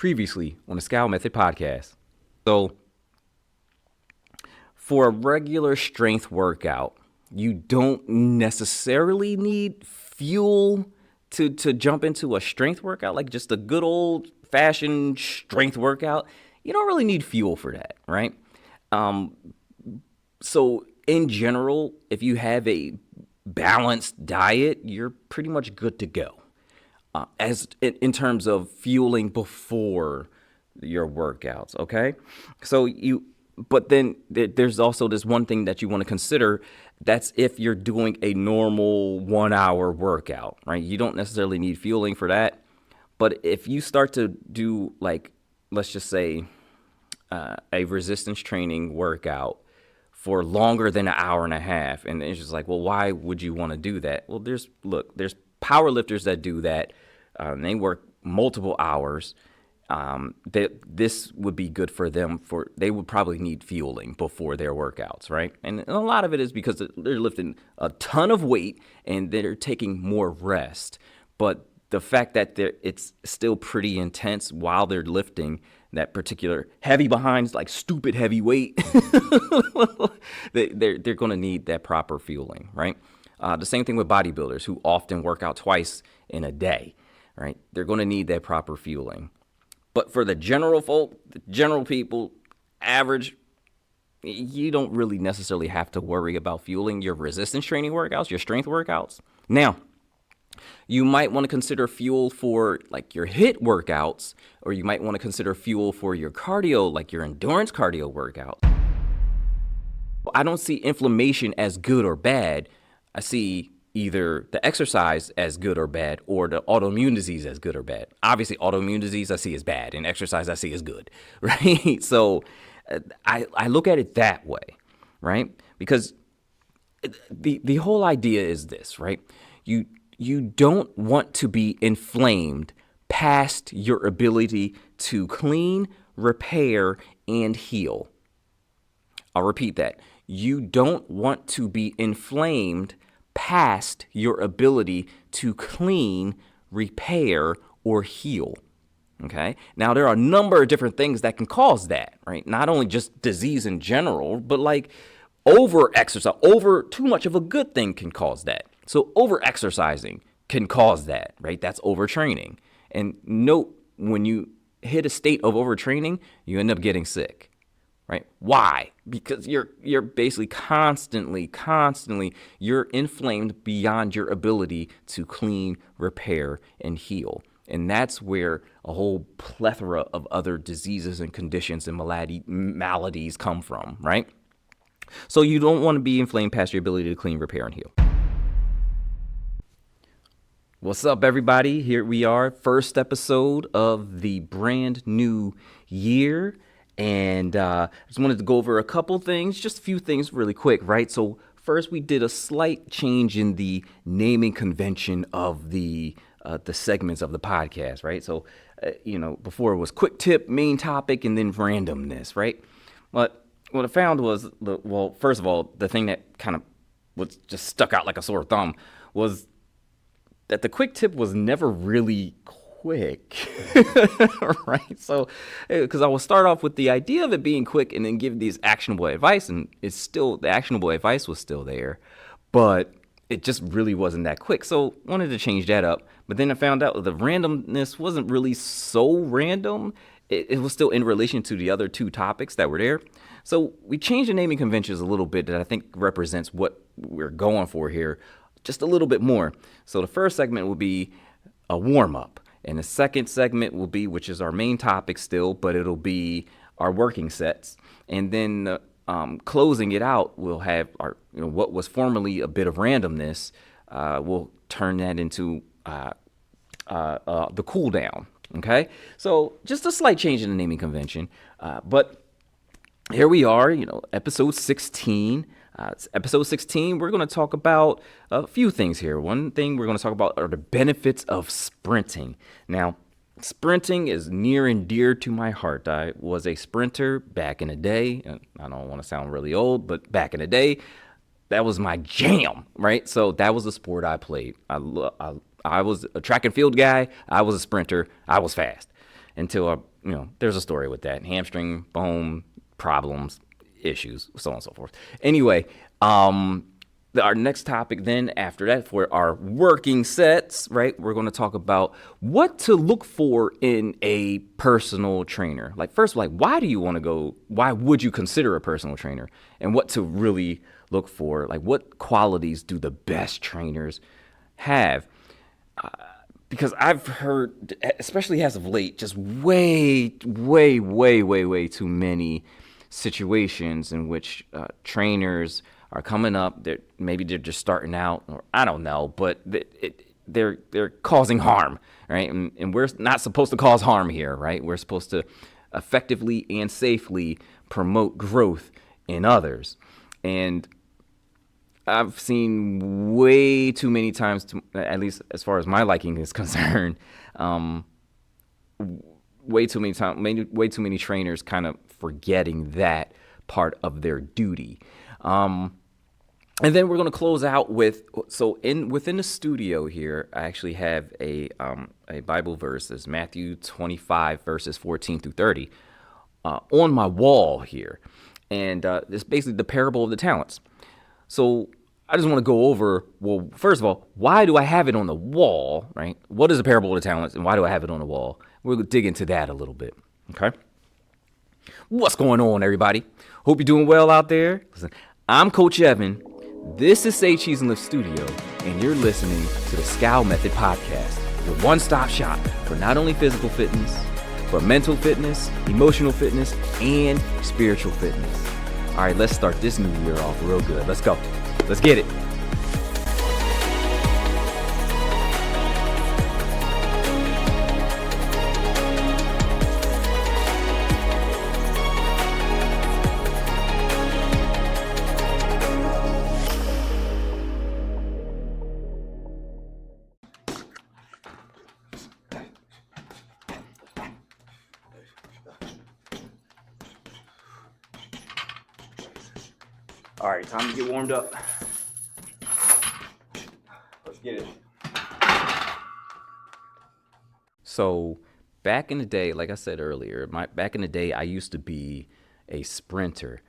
previously on the Scout Method podcast. So, for a regular strength workout, you don't necessarily need fuel to jump into a strength workout, like just a good old fashioned strength workout. You don't really need fuel for that, right? So in general, if you have a balanced diet, you're pretty much good to go. As in terms of fueling before your workouts, okay? But then there's also this one thing that you want to consider. That's if you're doing a normal 1 hour workout, right? You don't necessarily need fueling for that. But if you start to do, like, let's just say a resistance training workout for longer than an hour and a half, and it's just like, well, why would you want to do that? Well, there's power lifters that do that. They work multiple hours. This would be good for them. They would probably need fueling before their workouts, right? And a lot of it is because they're lifting a ton of weight and they're taking more rest. But the fact that it's still pretty intense while they're lifting that particular heavy behinds, like stupid heavy weight, they're going to need that proper fueling, right? The same thing with bodybuilders who often work out twice in a day, right? They're going to need that proper fueling. But for the general folk, the general people, average, you don't really necessarily have to worry about fueling your resistance training workouts, your strength workouts. Now, you might want to consider fuel for like your HIIT workouts, or you might want to consider fuel for your cardio, like your endurance cardio workouts. I don't see inflammation as good or bad. I see either the exercise as good or bad, or the autoimmune disease as good or bad. Obviously, autoimmune disease I see as bad, and exercise I see as good, right? So I look at it that way, right? Because the whole idea is this, right? You don't want to be inflamed past your ability to clean, repair, and heal. I'll repeat that. You don't want to be inflamed past your ability to clean, repair, or heal. Okay? Now, there are a number of different things that can cause that, right? Not only just disease in general, but like over-exercise, too much of a good thing can cause that. So over-exercising can cause that, right? That's overtraining. And note, when you hit a state of overtraining, you end up getting sick. Right? Why? Because you're basically constantly, you're inflamed beyond your ability to clean, repair, and heal. And that's where a whole plethora of other diseases and conditions and maladies come from, right? So you don't want to be inflamed past your ability to clean, repair, and heal. What's up, everybody? Here we are, first episode of the brand new year. And I just wanted to go over a couple things, just a few things really quick, right? So first, we did a slight change in the naming convention of the segments of the podcast, right? So, before it was quick tip, main topic, and then randomness, right? But what I found was, first of all, the thing that kind of was just stuck out like a sore thumb was that the quick tip was never really quick, right? So, because I will start off with the idea of it being quick and then give these actionable advice, and the actionable advice was still there, but it just really wasn't that quick. So wanted to change that up, but then I found out the randomness wasn't really so random. It was still in relation to the other two topics that were there. So we changed the naming conventions a little bit that I think represents what we're going for here just a little bit more. So the first segment will be a warm-up. And the second segment will be, which is our main topic still, but it'll be our working sets. And then closing it out, we'll have our, what was formerly a bit of randomness. We'll turn that into the cooldown. Okay, so just a slight change in the naming convention, but here we are. Episode 16. Episode 16, we're going to talk about a few things here. One thing we're going to talk about are the benefits of sprinting. Now, sprinting is near and dear to my heart. I was a sprinter back in the day. I don't want to sound really old, but back in the day, that was my jam, right? So that was the sport I played. I was a track and field guy. I was a sprinter. I was fast. until there's a story with that hamstring bone problems, issues, so on and so forth. Anyway, our next topic then after that for our working sets, right? We're going to talk about what to look for in a personal trainer. Like first, like why would you consider a personal trainer, and what to really look for? Like what qualities do the best trainers have? Because I've heard, especially as of late, just way too many situations in which trainers are coming up. Maybe they're just starting out, or I don't know, but they're causing harm, right? And we're not supposed to cause harm here, right? We're supposed to effectively and safely promote growth in others. And I've seen way too many times, at least as far as my liking is concerned, way too many trainers kind of forgetting that part of their duty. And then we're going to close out with, within the studio here, I actually have a Bible verse. It's Matthew 25 verses 14 through 30 on my wall here. And it's basically the parable of the talents. So I just want to go over, well, first of all, why do I have it on the wall, right? What is the parable of the talents, and why do I have it on the wall? We're going to dig into that a little bit, okay? What's going on, everybody? Hope you're doing well out there. Listen, I'm Coach Evan. This is Say Cheese and Lift Studio, and you're listening to the Scowl Method Podcast, your one-stop shop for not only physical fitness, but mental fitness, emotional fitness, and spiritual fitness. All right, let's start this new year off real good. Let's go. Let's get it. All right, time to get warmed up. Let's get it. So back in the day, like I said earlier, back in the day, I used to be a sprinter.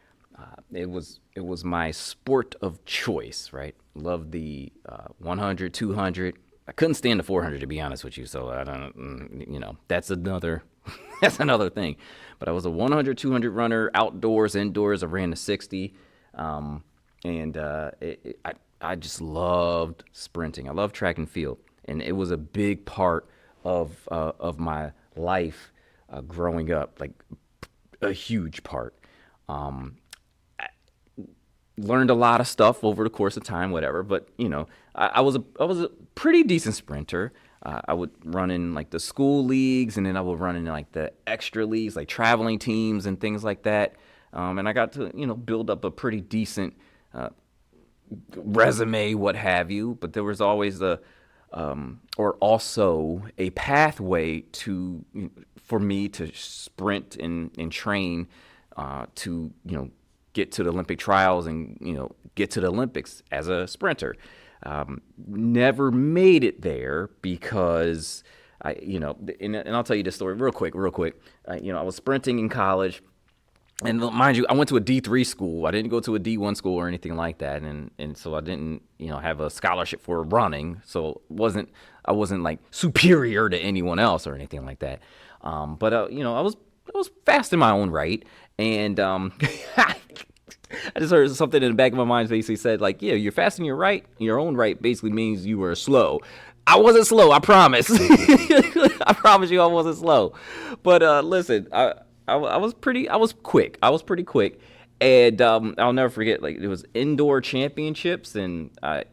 It was my sport of choice, right? Loved the 100, 200. I couldn't stand the 400, to be honest with you. So I don't, that's another thing. But I was a 100, 200 runner, outdoors, indoors. I ran the 60. I just loved sprinting. I loved track and field, and it was a big part of my life growing up, like a huge part. I learned a lot of stuff over the course of time, whatever. But I was a pretty decent sprinter. I would run in like the school leagues, and then I would run in like the extra leagues, like traveling teams and things like that. And I got to, build up a pretty decent resume, what have you. But there was always also a pathway for me to sprint and train to, get to the Olympic trials and, get to the Olympics as a sprinter. Never made it there because and I'll tell you this story real quick. I was sprinting in college. And mind you, I went to a D3 school. I didn't go to a D1 school or anything like that, and so I didn't, have a scholarship for running. So I wasn't like superior to anyone else or anything like that. But I was fast in my own right, and I just heard something in the back of my mind basically said like, yeah, you're fast in your own right basically means you were slow. I wasn't slow, I promise. I promise you, I wasn't slow. But listen, I was quick. I was pretty quick. And I'll never forget, like, it was indoor championships, and I,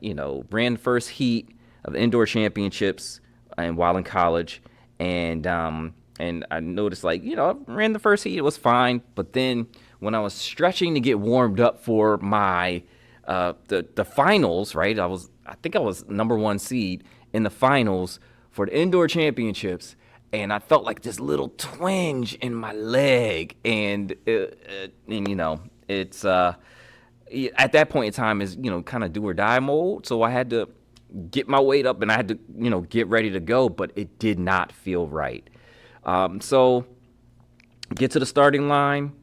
ran the first heat of the indoor championships while in college. And I noticed, like, I ran the first heat, it was fine. But then when I was stretching to get warmed up for my the finals, right? I think I was number 1 seed in the finals for the indoor championships. And I felt like this little twinge in my leg, and it's at that point in time is kind of do or die mode. So I had to get my weight up, and I had to get ready to go, but it did not feel right. So get to the starting line.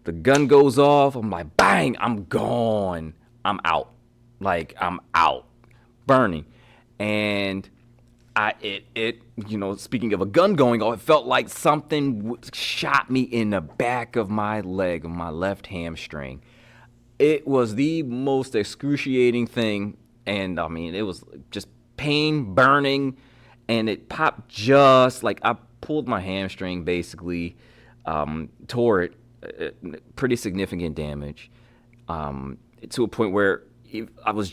The gun goes off. I'm like, bang, I'm gone. I'm out. Like, I'm out. Burning. And speaking of a gun going off, it felt like something shot me in the back of my leg, of my left hamstring. It was the most excruciating thing. And I mean, it was just pain, burning, and it popped just like I pulled my hamstring basically, tore it, pretty significant damage, to a point where I was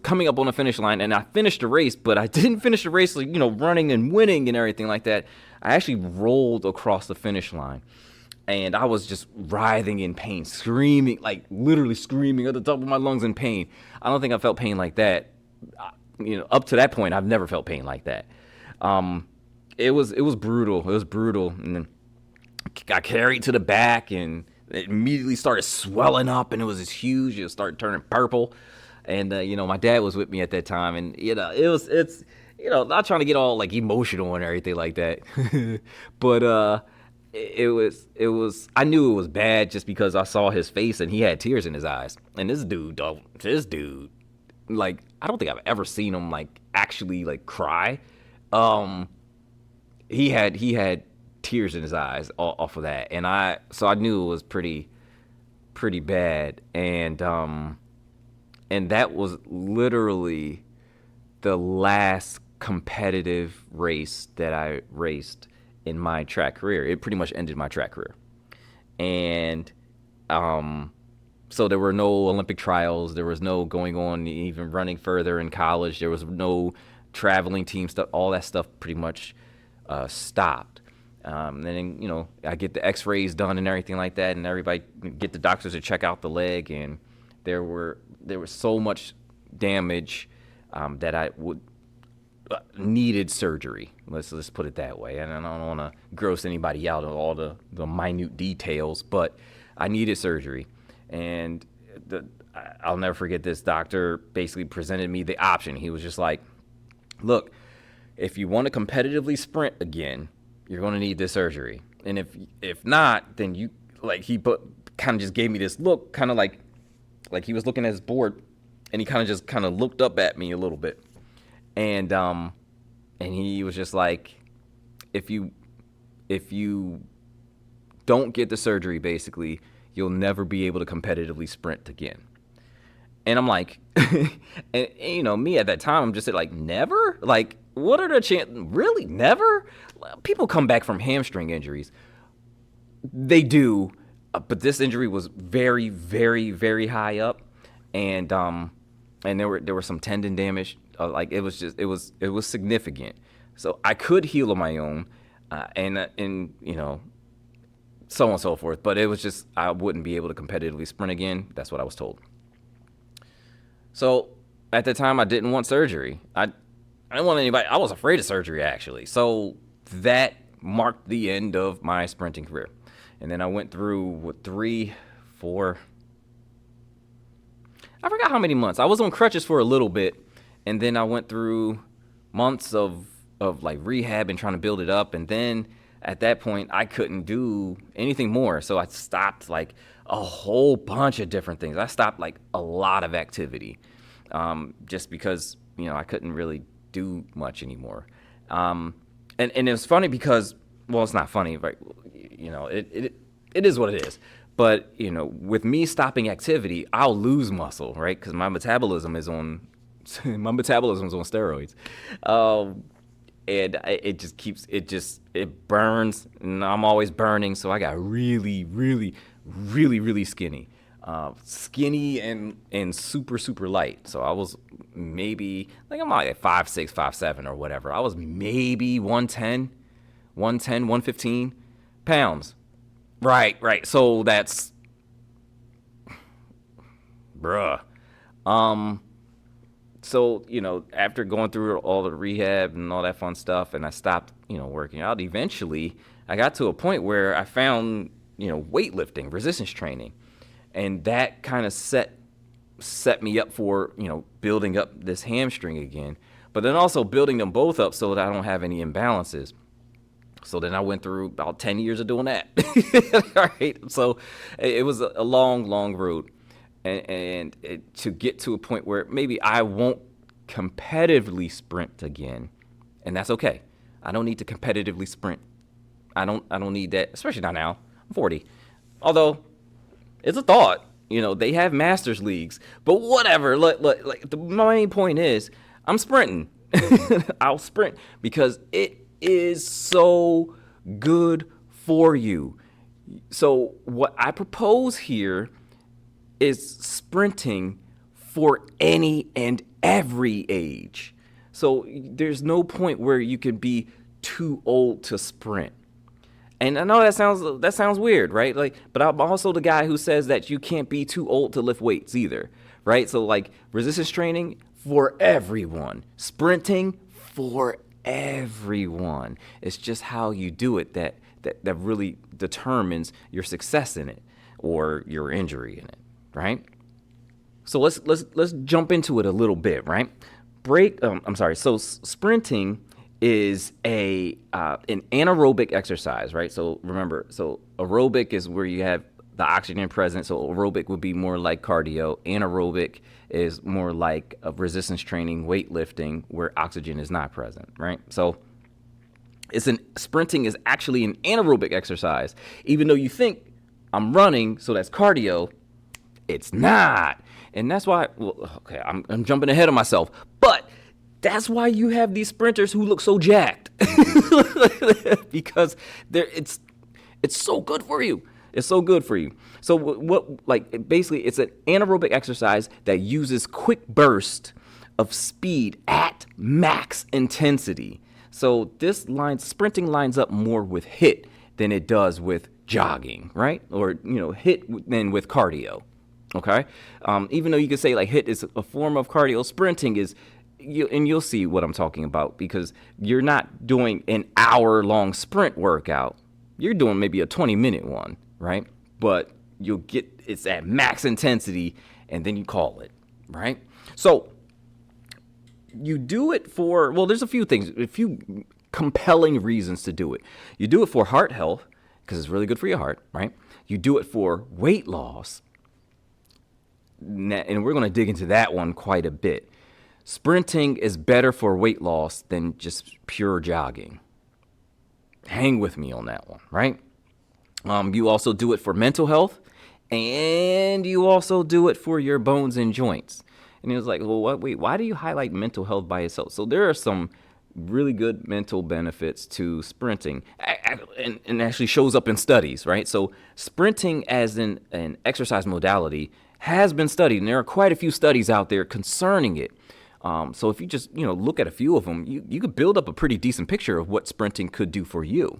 coming up on the finish line, and I finished the race, but I didn't finish the race, like, running and winning and everything like that. I actually rolled across the finish line, and I was just writhing in pain, screaming, like literally screaming at the top of my lungs in pain. I don't think I felt pain like that. Up to that point, I've never felt pain like that. It was brutal. It was brutal, and then got carried to the back, and it immediately started swelling up, and it was just huge. It started turning purple. And, my dad was with me at that time, and, it's not trying to get all, like, emotional and everything like that. But, it was, I knew it was bad just because I saw his face and he had tears in his eyes. And this dude, like, I don't think I've ever seen him, like, actually, like, cry. He had tears in his eyes off of that. And so I knew it was pretty bad. And that was literally the last competitive race that I raced in my track career. It pretty much ended my track career. And so there were no Olympic trials. There was no going on, even running further in college. There was no traveling team stuff. All that stuff pretty much stopped. And then, I get the x-rays done and everything like that, and everybody get the doctors to check out the leg, and there was so much damage that I needed surgery. Let's put it that way. And I don't want to gross anybody out of all the minute details, but I needed surgery. And I'll never forget, this doctor basically presented me the option. He was just like, look, if you want to competitively sprint again, you're going to need this surgery. And if not, then he kind of just gave me this look, kind of like he was looking at his board, and he kind of looked up at me a little bit. And he was just like, if you don't get the surgery, basically, you'll never be able to competitively sprint again. And I'm like, and me at that time, I'm just like, never? Like, what are the chances? Really? Never? People come back from hamstring injuries. They do, but this injury was very, very, very high up, and there were some tendon damage. It was significant. So I could heal on my own, and so on and so forth. But it was just, I wouldn't be able to competitively sprint again. That's what I was told. So at the time, I didn't want surgery. I didn't want anybody. I was afraid of surgery, actually. So that marked the end of my sprinting career. And then I went through 3, 4. I forgot how many months. I was on crutches for a little bit, and then I went through months of like rehab and trying to build it up. And then at that point, I couldn't do anything more. So I stopped like a whole bunch of different things. I stopped like a lot of activity, just because, I couldn't really do much anymore. And it was funny because, well, it's not funny, but it is what it is. But, with me stopping activity, I'll lose muscle, right? Because my metabolism is on steroids. And it burns, and I'm always burning. So I got really, really, really, really skinny, and super, super light. So I was maybe, I'm like 5'6", 5'7", or whatever. I was maybe 115 pounds. Right. So that's, bruh. So, after going through all the rehab and all that fun stuff, and I stopped, working out, eventually I got to a point where I found, weightlifting, resistance training. And that kind of set me up for, building up this hamstring again. But then also building them both up so that I don't have any imbalances. So then I went through about 10 years of doing that. All right. So it was a long, long road. And to get to a point where maybe I won't competitively sprint again. And that's okay. I don't need to competitively sprint. I don't need that, especially not now. I'm 40. Although it's a thought. They have masters leagues. But whatever. Like the main point is I'm sprinting. I'll sprint because it is so good for you. So what I propose here is sprinting for any and every age. So there's no point where you can be too old to sprint. And I know that sounds weird, right? But I'm also the guy who says that you can't be too old to lift weights either, right? So resistance training for everyone, sprinting for everyone. It's just how you do it that really determines your success in it or your injury in it, right? So let's jump into it a little bit, right? So sprinting is an anaerobic exercise, right? So remember, aerobic is where you have the oxygen present. So aerobic would be more like cardio. Anaerobic is more like resistance training, weightlifting, where oxygen is not present, right? So sprinting is actually an anaerobic exercise. Even though you think I'm running, so that's cardio, it's not. And that's why, I'm jumping ahead of myself, but that's why you have these sprinters who look so jacked because it's so good for you. It's so good for you. So basically it's an anaerobic exercise that uses quick bursts of speed at max intensity. So sprinting lines up more with HIIT than it does with jogging, right? Or, HIIT than with cardio. Okay. Even though you could say HIIT is a form of cardio, sprinting is, and you'll see what I'm talking about, because you're not doing an hour-long sprint workout. You're doing maybe a 20-minute one, right? But it's at max intensity, and then you call it, right? So you do it there's a few compelling reasons to do it. You do it for heart health, because it's really good for your heart, right? You do it for weight loss, and we're going to dig into that one quite a bit. Sprinting is better for weight loss than just pure jogging. Hang with me on that one, right? You also do it for mental health, and you also do it for your bones and joints. And it was like, well, why do you highlight mental health by itself? So there are some really good mental benefits to sprinting, and actually shows up in studies, right? So sprinting as an exercise modality has been studied, and there are quite a few studies out there concerning it. So if you just, look at a few of them, you could build up a pretty decent picture of what sprinting could do for you.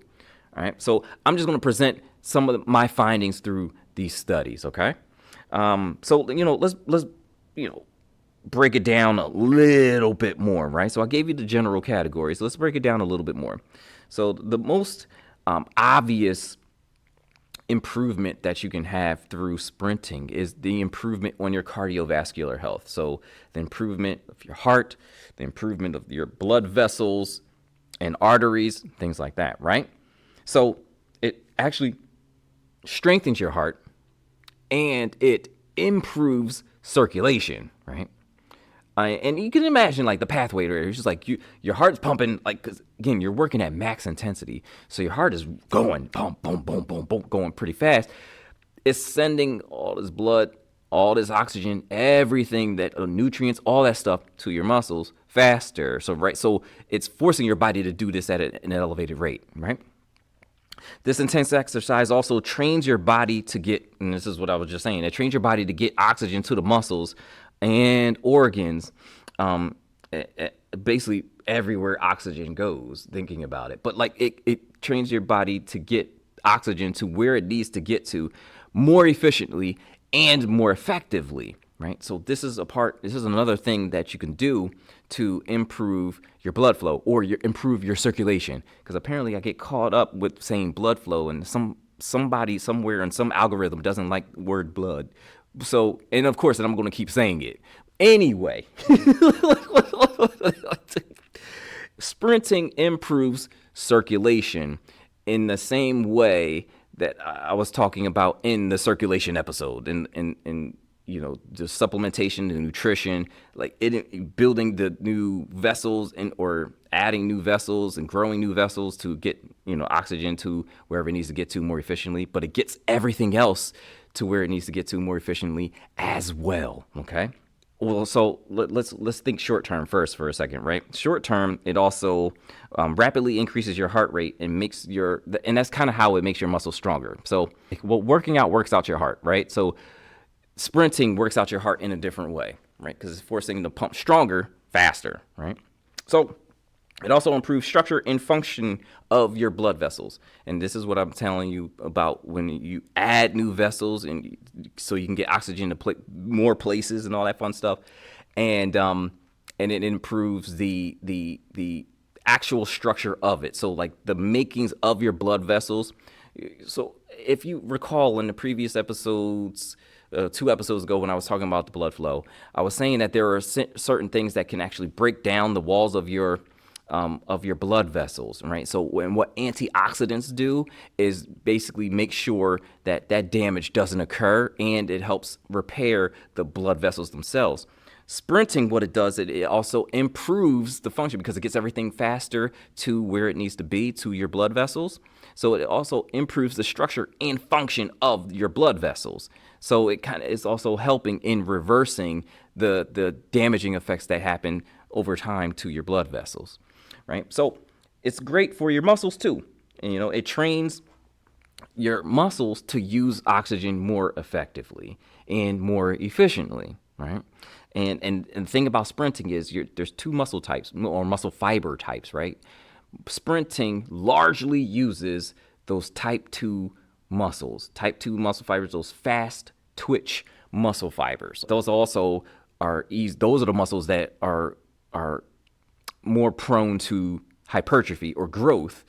All right. So I'm just going to present some of my findings through these studies. Okay. So, let's break it down a little bit more, right? So I gave you the general categories. So let's break it down a little bit more. So the most obvious improvement that you can have through sprinting is the improvement on your cardiovascular health. So the improvement of your heart, the improvement of your blood vessels and arteries, things like that, right? So it actually strengthens your heart and it improves circulation, right? And you can imagine the pathway there. It's just your heart's pumping, because again, you're working at max intensity. So your heart is going, boom, boom, boom, boom, boom, going pretty fast. It's sending all this blood, all this oxygen, everything nutrients, all that stuff to your muscles faster. So it's forcing your body to do this at an elevated rate, right? This intense exercise also trains your body to get, and this is what I was just saying, it trains your body to get oxygen to the muscles and organs, basically everywhere oxygen goes, thinking about it. But it trains your body to get oxygen to where it needs to get to more efficiently and more effectively, right? So this is another thing that you can do to improve your blood flow or improve your circulation. Because apparently I get caught up with saying blood flow, and somebody somewhere in some algorithm doesn't like the word blood. So, and of course, and I'm going to keep saying it. Anyway, sprinting improves circulation in the same way that I was talking about in the circulation episode, in the supplementation, the nutrition, like building the new vessels or adding new vessels and growing new vessels to get oxygen to wherever it needs to get to more efficiently, but it gets everything else to where it needs to get to more efficiently as well. Okay. Well, so let's think short term first for a second, right? Short term, it also rapidly increases your heart rate and and that's kind of how it makes your muscles stronger. So, working out works out your heart, right? So, sprinting works out your heart in a different way, right? Because it's forcing it to pump stronger, faster, right? So, it also improves structure and function of your blood vessels. And this is what I'm telling you about when you add new vessels and so you can get oxygen to more places and all that fun stuff. And it improves the actual structure of it. So like the makings of your blood vessels. So if you recall in the previous episodes, 2 episodes ago when I was talking about the blood flow, I was saying that there are certain things that can actually break down the walls of your blood vessels, right? So what antioxidants do is basically make sure that damage doesn't occur, and it helps repair the blood vessels themselves. Sprinting, what it does, it also improves the function because it gets everything faster to where it needs to be, to your blood vessels. So it also improves the structure and function of your blood vessels. So it kind of is also helping in reversing the damaging effects that happen over time to your blood vessels. Right? So it's great for your muscles too. And, it trains your muscles to use oxygen more effectively and more efficiently, right? And the thing about sprinting is there's 2 muscle types or muscle fiber types, right? Sprinting largely uses those type 2 muscles. Type 2 muscle fibers, those fast twitch muscle fibers. Those also those are the muscles that are more prone to hypertrophy or growth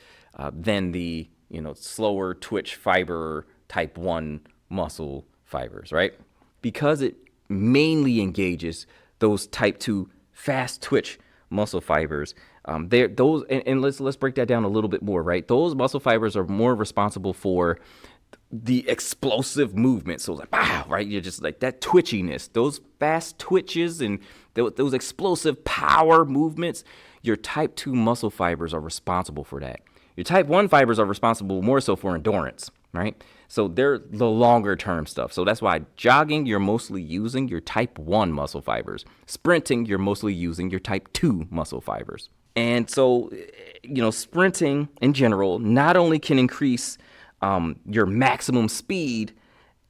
than the slower twitch fiber type 1 muscle fibers, right? Because it mainly engages those type 2 fast twitch muscle fibers. Let's break that down a little bit more, right? Those muscle fibers are more responsible for the explosive movement. So like, wow, right? You're just like that twitchiness, those fast twitches and those explosive power movements. Your type 2 muscle fibers are responsible for that. Your type 1 fibers are responsible more so for endurance, right? So they're the longer term stuff. So that's why jogging, you're mostly using your type 1 muscle fibers. Sprinting, you're mostly using your type 2 muscle fibers. And so, sprinting in general not only can increase your maximum speed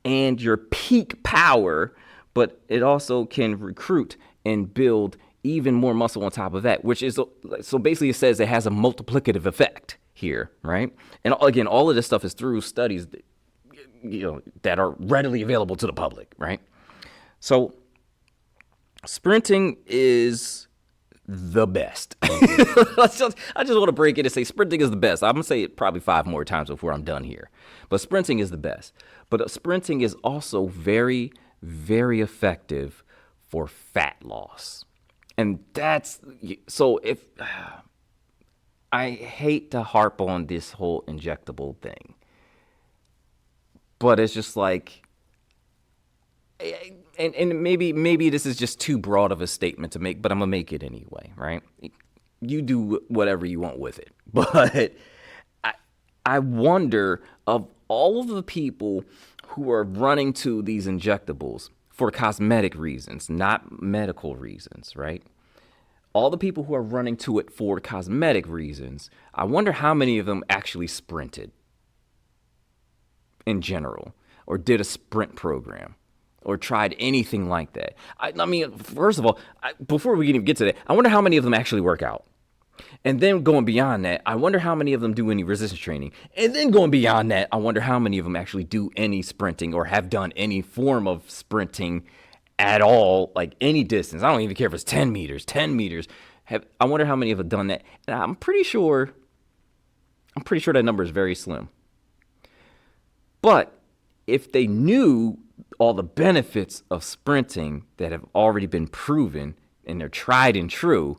and your peak power, but it also can recruit and build even more muscle on top of that, which is, so basically it says it has a multiplicative effect here, right? And again, all of this stuff is through studies that are readily available to the public, right? So sprinting is the best. I just want to break it and say sprinting is the best. I'm going to say it probably 5 more times before I'm done here. But sprinting is the best. But sprinting is also very, very effective for fat loss. And that's, so if, I hate to harp on this whole injectable thing, but it's just like, and maybe this is just too broad of a statement to make, but I'm going to make it anyway, right? You do whatever you want with it. But I wonder, of all of the people who are running to these injectables for cosmetic reasons, not medical reasons, right? All the people who are running to it for cosmetic reasons, I wonder how many of them actually sprinted in general, or did a sprint program, or tried anything like that. I mean, first of all, before we even get to that, I wonder how many of them actually work out. And then going beyond that, I wonder how many of them do any resistance training. And then going beyond that, I wonder how many of them actually do any sprinting or have done any form of sprinting at all, like any distance. I don't even care if it's 10 meters. I wonder how many of them have done that. And I'm pretty sure that number is very slim. But if they knew all the benefits of sprinting that have already been proven and they're tried and true,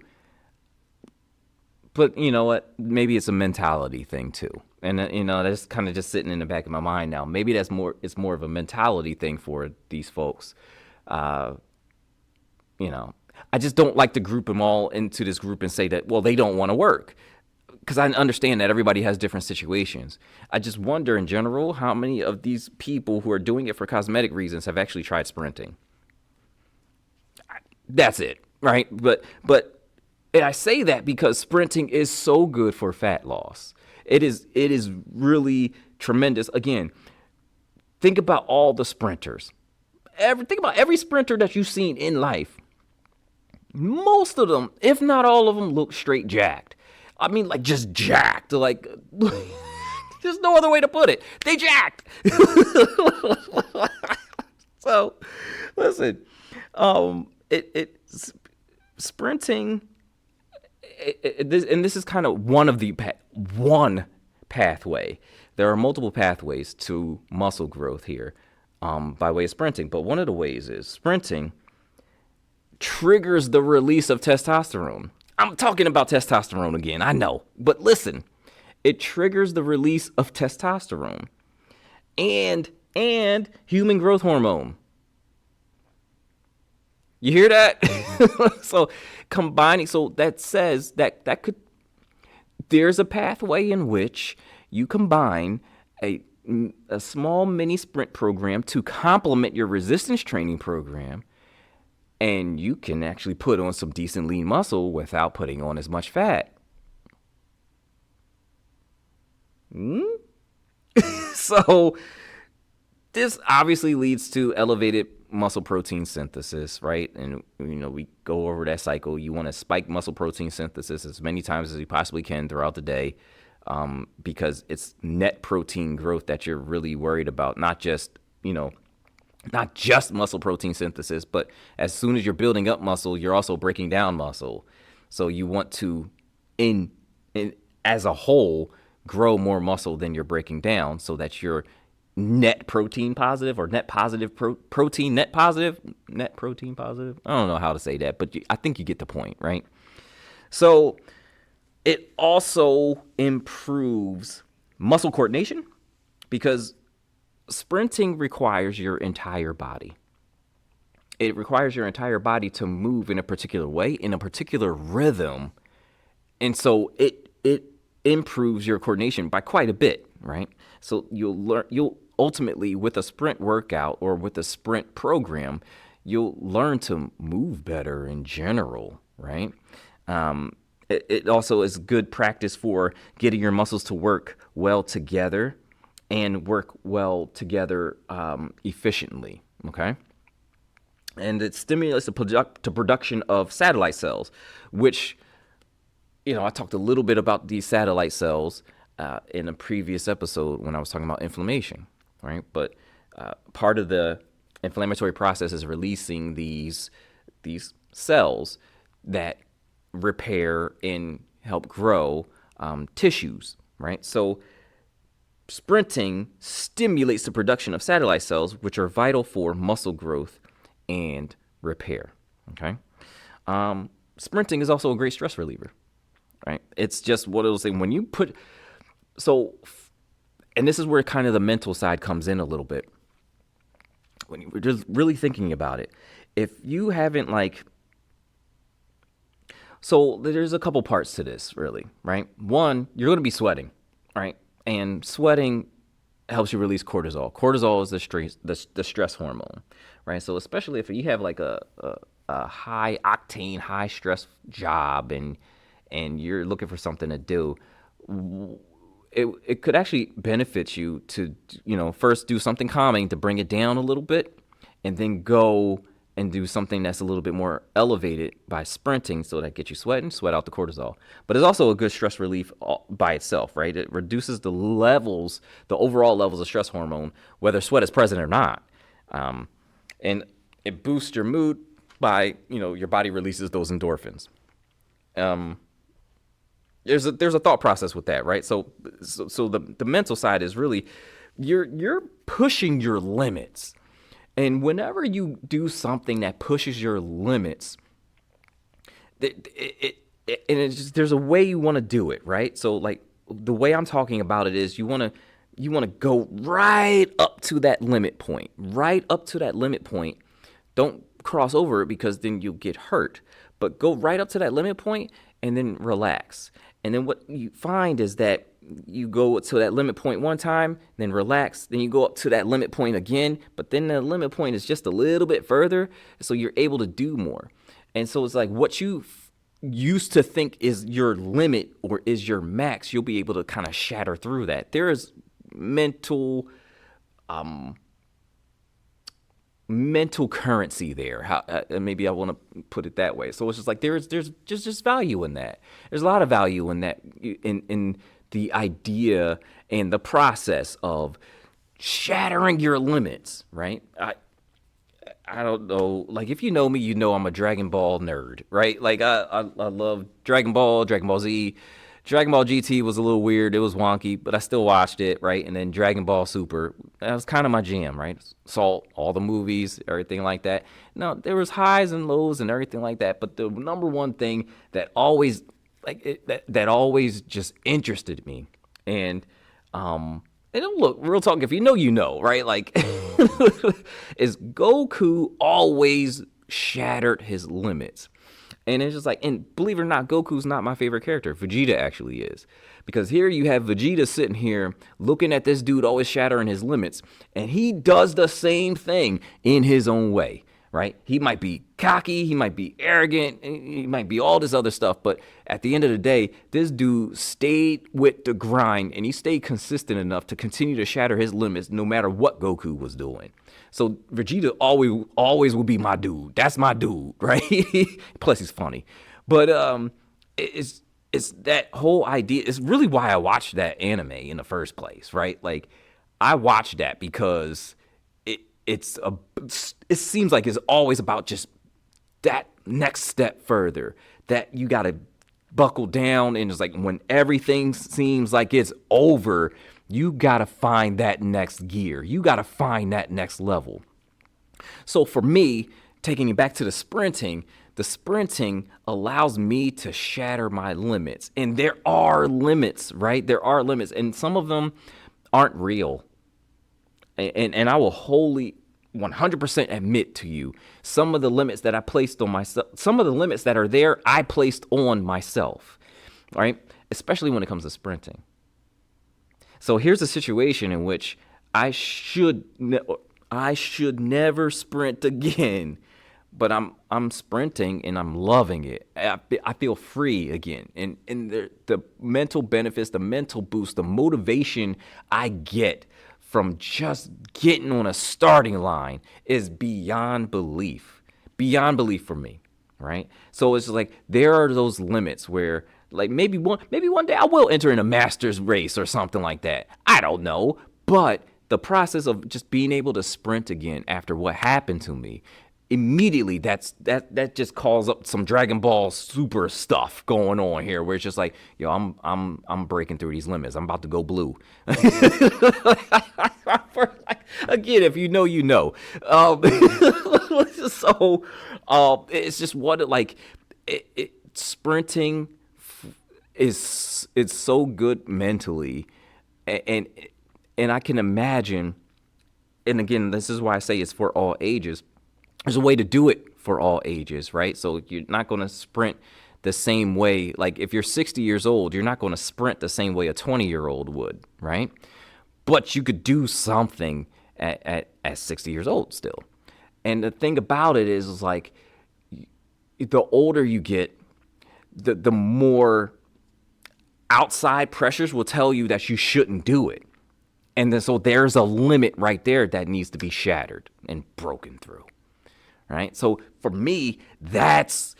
But you know what? Maybe it's a mentality thing too. And that's kind of just sitting in the back of my mind now. Maybe it's more of a mentality thing for these folks. Uh, I just don't like to group them all into this group and say that, well, they don't want to work. Because I understand that everybody has different situations. I just wonder in general how many of these people who are doing it for cosmetic reasons have actually tried sprinting. That's it, right? But and I say that because sprinting is so good for fat loss. It is really tremendous. Again, think about all the sprinters. Think about every sprinter that you've seen in life. Most of them, if not all of them, look straight jacked. I mean, like just jacked. Like, there's no other way to put it. They jacked. So, listen, sprinting, and this is kind of one pathway. There are multiple pathways to muscle growth here, by way of sprinting. But one of the ways is sprinting triggers the release of testosterone. I'm talking about testosterone again, I know. But listen, it triggers the release of testosterone and human growth hormone. You hear that? So combining, so that says that there's a pathway in which you combine a small mini sprint program to complement your resistance training program. And you can actually put on some decent lean muscle without putting on as much fat. So this obviously leads to elevated muscle protein synthesis, right? And, we go over that cycle. You want to spike muscle protein synthesis as many times as you possibly can throughout the day, because it's net protein growth that you're really worried about, not just muscle protein synthesis, but as soon as you're building up muscle, you're also breaking down muscle. So you want to, as a whole, grow more muscle than you're breaking down so that you're net protein positive or net positive protein, net protein positive. I don't know how to say that, but I think you get the point, right? So it also improves muscle coordination because sprinting requires your entire body. It requires your entire body to move in a particular way, in a particular rhythm. And so it improves your coordination by quite a bit, right? So you'll ultimately, with a sprint workout or with a sprint program, you'll learn to move better in general, right? It also is good practice for getting your muscles to work well together and work well together efficiently, okay? And it stimulates the production of satellite cells, which, I talked a little bit about these satellite cells in a previous episode when I was talking about inflammation, right? But part of the inflammatory process is releasing these cells that repair and help grow tissues, right? So sprinting stimulates the production of satellite cells, which are vital for muscle growth and repair, okay? Sprinting is also a great stress reliever, right? It's just what it'll say when you put, and this is where kind of the mental side comes in a little bit. When you're just really thinking about it, if you haven't so there's a couple parts to this really, right? One, you're going to be sweating, right? And sweating helps you release cortisol. Cortisol is the stress hormone, right? So especially if you have like a high octane, high stress job and you're looking for something to do, it could actually benefit you to, first do something calming to bring it down a little bit and then go and do something that's a little bit more elevated by sprinting so that gets you sweat out the cortisol. But it's also a good stress relief by itself, right? It reduces the overall levels of stress hormone, whether sweat is present or not. And it boosts your mood by, your body releases those endorphins. There's a thought process with that, right? So the mental side is really, you're pushing your limits. And whenever you do something that pushes your limits, and it's just, there's a way you want to do it, right? So like the way I'm talking about it is you want to go right up to that limit point, right up to that limit point. Don't cross over it because then you'll get hurt. But go right up to that limit point and then relax. And then what you find is that you go to that limit point one time, then relax, then you go up to that limit point again, but then the limit point is just a little bit further, so you're able to do more. And so it's like what you used to think is your limit or is your max, you'll be able to kind of shatter through that. There is mental mental currency there. How maybe I want to put it that way. So it's just like there's just value in that. There's a lot of value in that, in the idea and the process of shattering your limits, right? I don't know. Like if you know me, you know I'm a Dragon Ball nerd, right? Like I love Dragon Ball, Dragon Ball Z. Dragon Ball GT was a little weird. It was wonky, but I still watched it, right? And then Dragon Ball Super, that was kind of my jam, right? Saw all the movies, everything like that. Now, there was highs and lows and everything like that, but the number one thing that always that always just interested me. And look, real talk, if you know, you know, right? Like is Goku always shattered his limits. And it's just like, and believe it or not, Goku's not my favorite character. Vegeta actually is. Because here you have Vegeta sitting here looking at this dude always shattering his limits. And he does the same thing in his own way, right? He might be cocky, he might be arrogant, he might be all this other stuff. But at the end of the day, this dude stayed with the grind and he stayed consistent enough to continue to shatter his limits no matter what Goku was doing. So Vegeta always will be my dude. That's my dude, right? Plus he's funny. But it's that whole idea. It's really why I watched that anime in the first place, right? Like I watched that because it seems like it's always about just that next step further, that you got to buckle down, and it's like when everything seems like it's over, you got to find that next gear. You got to find that next level. So for me, taking it back to the sprinting allows me to shatter my limits. And there are limits, right? There are limits, and some of them aren't real. And I will wholly 100% admit to you, some of the limits that I placed on myself, some of the limits that are there, I placed on myself, right? Especially when it comes to sprinting. So here's a situation in which I should never sprint again, but I'm sprinting and I'm loving it. I feel free again, and the mental benefits, the mental boost, the motivation I get from just getting on a starting line is beyond belief for me, right? So it's like there are those limits where, like, maybe one day I will enter in a master's race or something like that. I don't know, but the process of just being able to sprint again after what happened to me, immediately that just calls up some Dragon Ball Super stuff going on here, where it's just like, yo, I'm breaking through these limits. I'm about to go blue. Again, if you know, you know. So it's just what sprinting is, it's so good mentally, and I can imagine. And again, this is why I say it's for all ages. There's a way to do it for all ages, right? So you're not going to sprint the same way. Like if you're 60 years old, you're not going to sprint the same way a 20-year-old would, right? But you could do something at 60 years old still. And the thing about it is like, the older you get, the more outside pressures will tell you that you shouldn't do it. And then so there's a limit right there that needs to be shattered and broken through. Right? So for me, that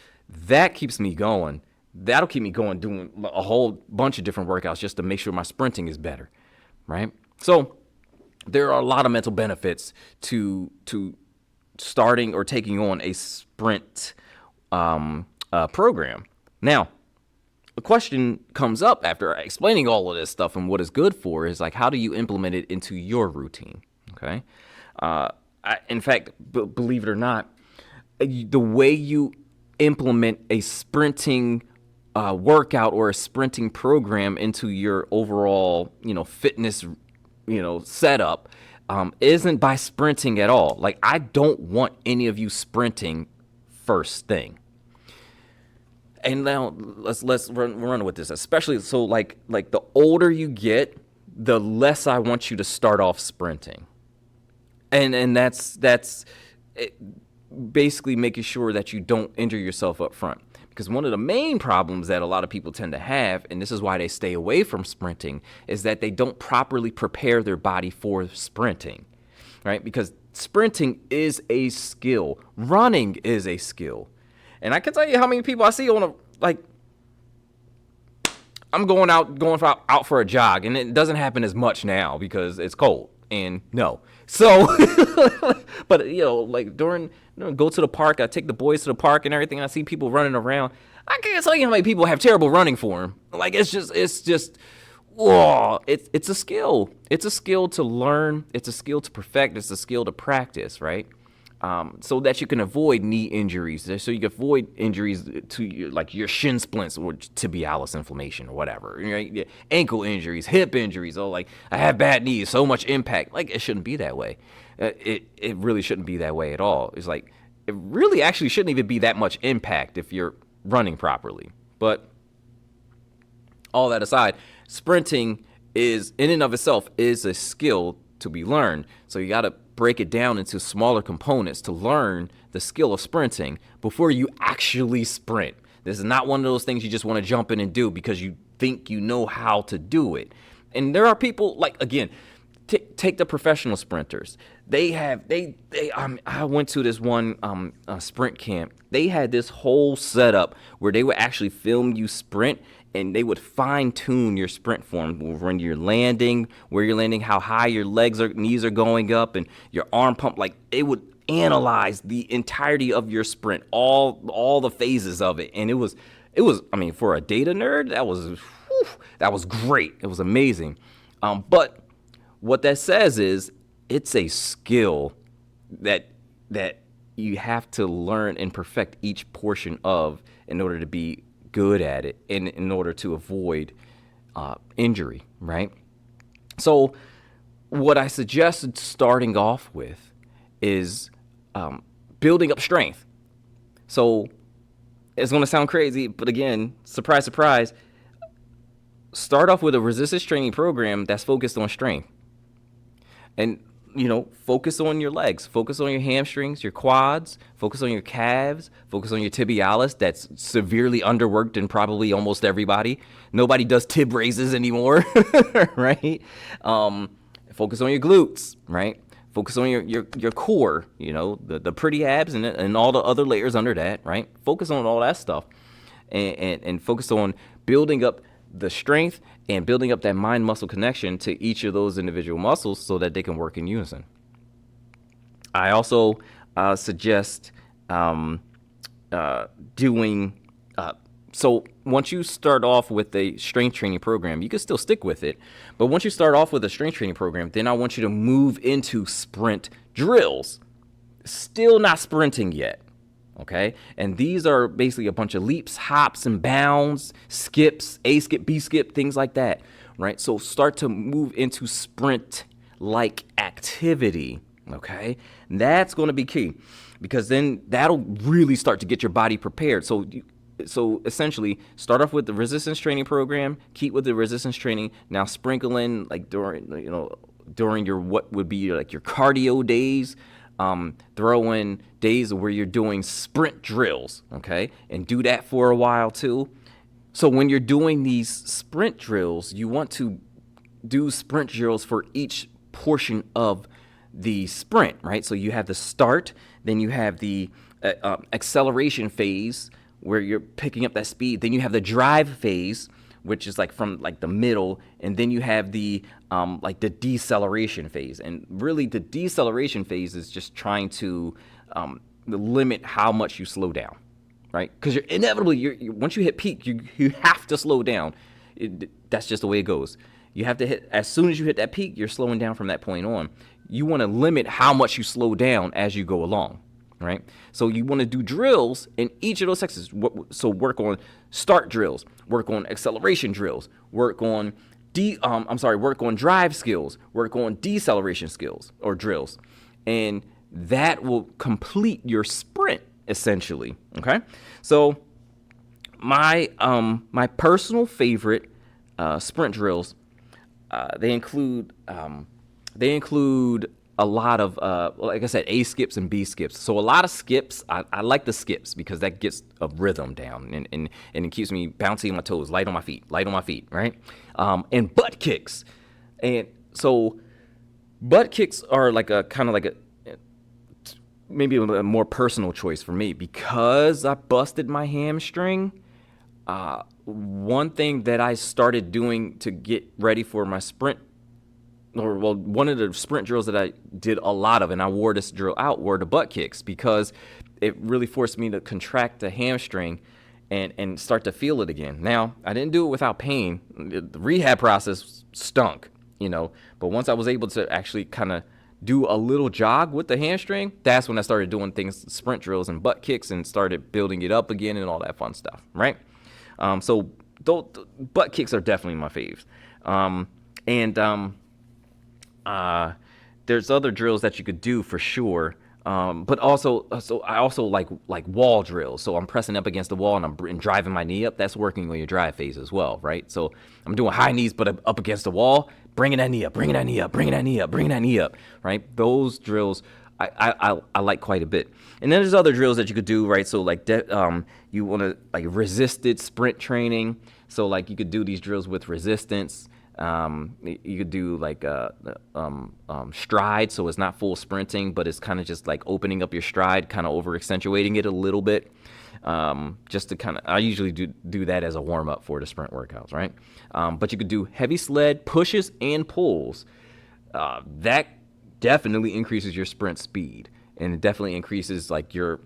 keeps me going. That'll keep me going, doing a whole bunch of different workouts just to make sure my sprinting is better. Right? So there are a lot of mental benefits to starting or taking on a sprint program. Now, the question comes up after explaining all of this stuff and what it's good for is like, how do you implement it into your routine? Okay. In fact, believe it or not, the way you implement a sprinting workout or a sprinting program into your overall, fitness, setup, isn't by sprinting at all. Like, I don't want any of you sprinting first thing. And now let's run with this, especially so like the older you get, the less I want you to start off sprinting, and that's basically making sure that you don't injure yourself up front. Because one of the main problems that a lot of people tend to have, and this is why they stay away from sprinting, is that they don't properly prepare their body for sprinting, right? Because sprinting is a skill, running is a skill. And I can tell you how many people I see I'm going out for a jog, and it doesn't happen as much now because it's cold. And no. So, but go to the park. I take the boys to the park and everything. And I see people running around. I can't tell you how many people have terrible running form. Like, it's just, whoa, it's a skill. It's a skill to learn. It's a skill to perfect. It's a skill to practice, right? So that you can avoid knee injuries, so you can avoid injuries to your shin splints or tibialis inflammation or whatever, right? Ankle injuries, hip injuries. Oh, like, I have bad knees, so much impact. Like, it shouldn't be that way. It really shouldn't be that way at all. It's like, it really actually shouldn't even be that much impact if you're running properly. But all that aside, sprinting is, in and of itself, is a skill to be learned. So you got to break it down into smaller components to learn the skill of sprinting before you actually sprint. This is not one of those things you just want to jump in and do because you think you know how to do it. And there are people, like, again, take the professional sprinters. I went to this one sprint camp. They had this whole setup where they would actually film you sprint, and they would fine-tune your sprint form when you're landing, where you're landing, how high your knees are going up, and your arm pump. Like, it would analyze the entirety of your sprint, all the phases of it. And it was, I mean, for a data nerd, that was great. It was amazing. But what that says is it's a skill that you have to learn and perfect each portion of in order to be good at it, and in order to avoid injury, right? So what I suggested starting off with is building up strength. So it's going to sound crazy, but again, surprise, surprise, start off with a resistance training program that's focused on strength. And focus on your legs, focus on your hamstrings, your quads, focus on your calves, focus on your tibialis. That's severely underworked in probably almost everybody. Nobody does tib raises anymore, right? Focus on your glutes, right? Focus on your core, the pretty abs and all the other layers under that, right? Focus on all that stuff and focus on building up the strength and building up that mind-muscle connection to each of those individual muscles so that they can work in unison. I also suggest doing so once you start off with a strength training program, you can still stick with it, but once you start off with a strength training program, then I want you to move into sprint drills. Still not sprinting yet. Okay, and these are basically a bunch of leaps, hops, and bounds, skips, A skip, B skip, things like that, right? So start to move into sprint-like activity, okay? And that's going to be key because then that'll really start to get your body prepared. So essentially, start off with the resistance training program, keep with the resistance training, now sprinkle in, like, during your what would be like your cardio days, throw in days where you're doing sprint drills, okay? And do that for a while too. So when you're doing these sprint drills, you want to do sprint drills for each portion of the sprint, right? So you have the start, then you have the acceleration phase where you're picking up that speed. Then you have the drive phase, which is like from like the middle, and then you have the like the deceleration phase. And really the deceleration phase is just trying to limit how much you slow down, right? Because you're inevitably, once you hit peak, you have to slow down. That's just the way it goes. You have to hit, as soon as you hit that peak, you're slowing down from that point on. You want to limit how much you slow down as you go along, right? So you want to do drills in each of those sections. So work on start drills, work on acceleration drills, work on work on drive skills, work on deceleration skills or drills, and that will complete your sprint essentially. Okay, so my personal favorite sprint drills, they include a lot of like I said, A skips and B skips. So a lot of skips. I like the skips because that gets a rhythm down and it keeps me bouncy on my toes, light on my feet, right? And butt kicks, and so butt kicks are like a kind of like a maybe a more personal choice for me because I busted my hamstring. One thing that I started doing to get ready for my sprint, one of the sprint drills that I did a lot of, and I wore this drill out, were the butt kicks because it really forced me to contract the hamstring and start to feel it again. Now, I didn't do it without pain. The rehab process stunk, but once I was able to actually kind of do a little jog with the hamstring, that's when I started doing things, sprint drills and butt kicks, and started building it up again and all that fun stuff, right? So butt kicks are definitely my faves. There's other drills that you could do for sure. But also, I also like wall drills. So I'm pressing up against the wall and I'm driving my knee up. That's working on your drive phase as well, right? So I'm doing high knees, but up against the wall, bringing that knee up, bringing that knee up, bringing that knee up, bringing that knee up, right? Those drills I like quite a bit. And then there's other drills that you could do, right? So like you want to like resisted sprint training. So like you could do these drills with resistance. You could do like stride, so it's not full sprinting, but it's kind of just like opening up your stride, kind of over accentuating it a little bit. Just to kind of, I usually do that as a warm up for the sprint workouts, right? But you could do heavy sled pushes and pulls. That definitely increases your sprint speed, and it definitely increases like your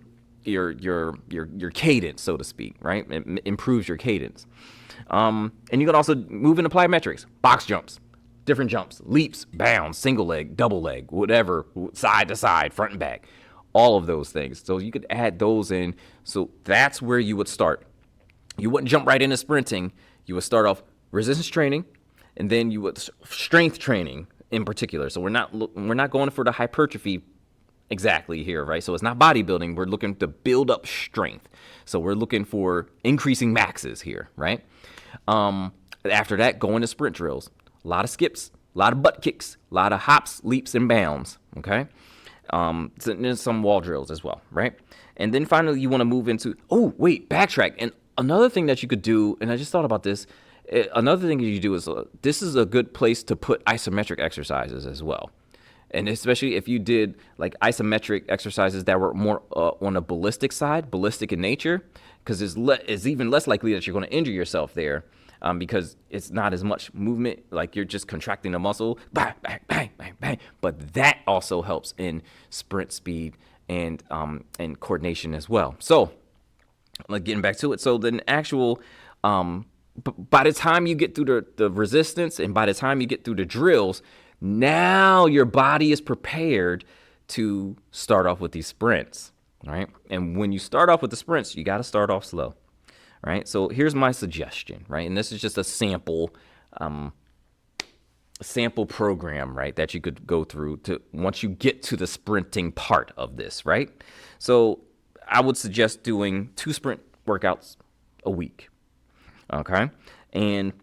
cadence, so to speak, right? It improves your cadence. And you can also move into plyometrics, box jumps, different jumps, leaps, bounds, single leg, double leg, whatever, side to side, front and back, all of those things. So you could add those in. So that's where you would start. You wouldn't jump right into sprinting. You would start off resistance training, and then you would strength training in particular. So we're not going for the hypertrophy exactly here, right? So it's not bodybuilding. We're looking to build up strength. So we're looking for increasing maxes here, right? After that, go into sprint drills. A lot of skips, a lot of butt kicks, a lot of hops, leaps, and bounds, okay? So there's some wall drills as well, right? And then finally, you want to move into, backtrack. And another thing that you could do, and I just thought about this, another thing that you do is, this is a good place to put isometric exercises as well. And especially if you did like isometric exercises that were more on a ballistic side, ballistic in nature, because it's even less likely that you're going to injure yourself there, because it's not as much movement, like you're just contracting the muscle, bang, bang, bang, bang, bang. But that also helps in sprint speed and coordination as well. So, like getting back to it, so the actual, by the time you get through the resistance and by the time you get through the drills, now your body is prepared to start off with these sprints, right? And when you start off with the sprints, you got to start off slow, right? So here's my suggestion, right? And this is just a sample program, right, that you could go through to once you get to the sprinting part of this, right? So I would suggest doing 2 sprint workouts a week, okay? And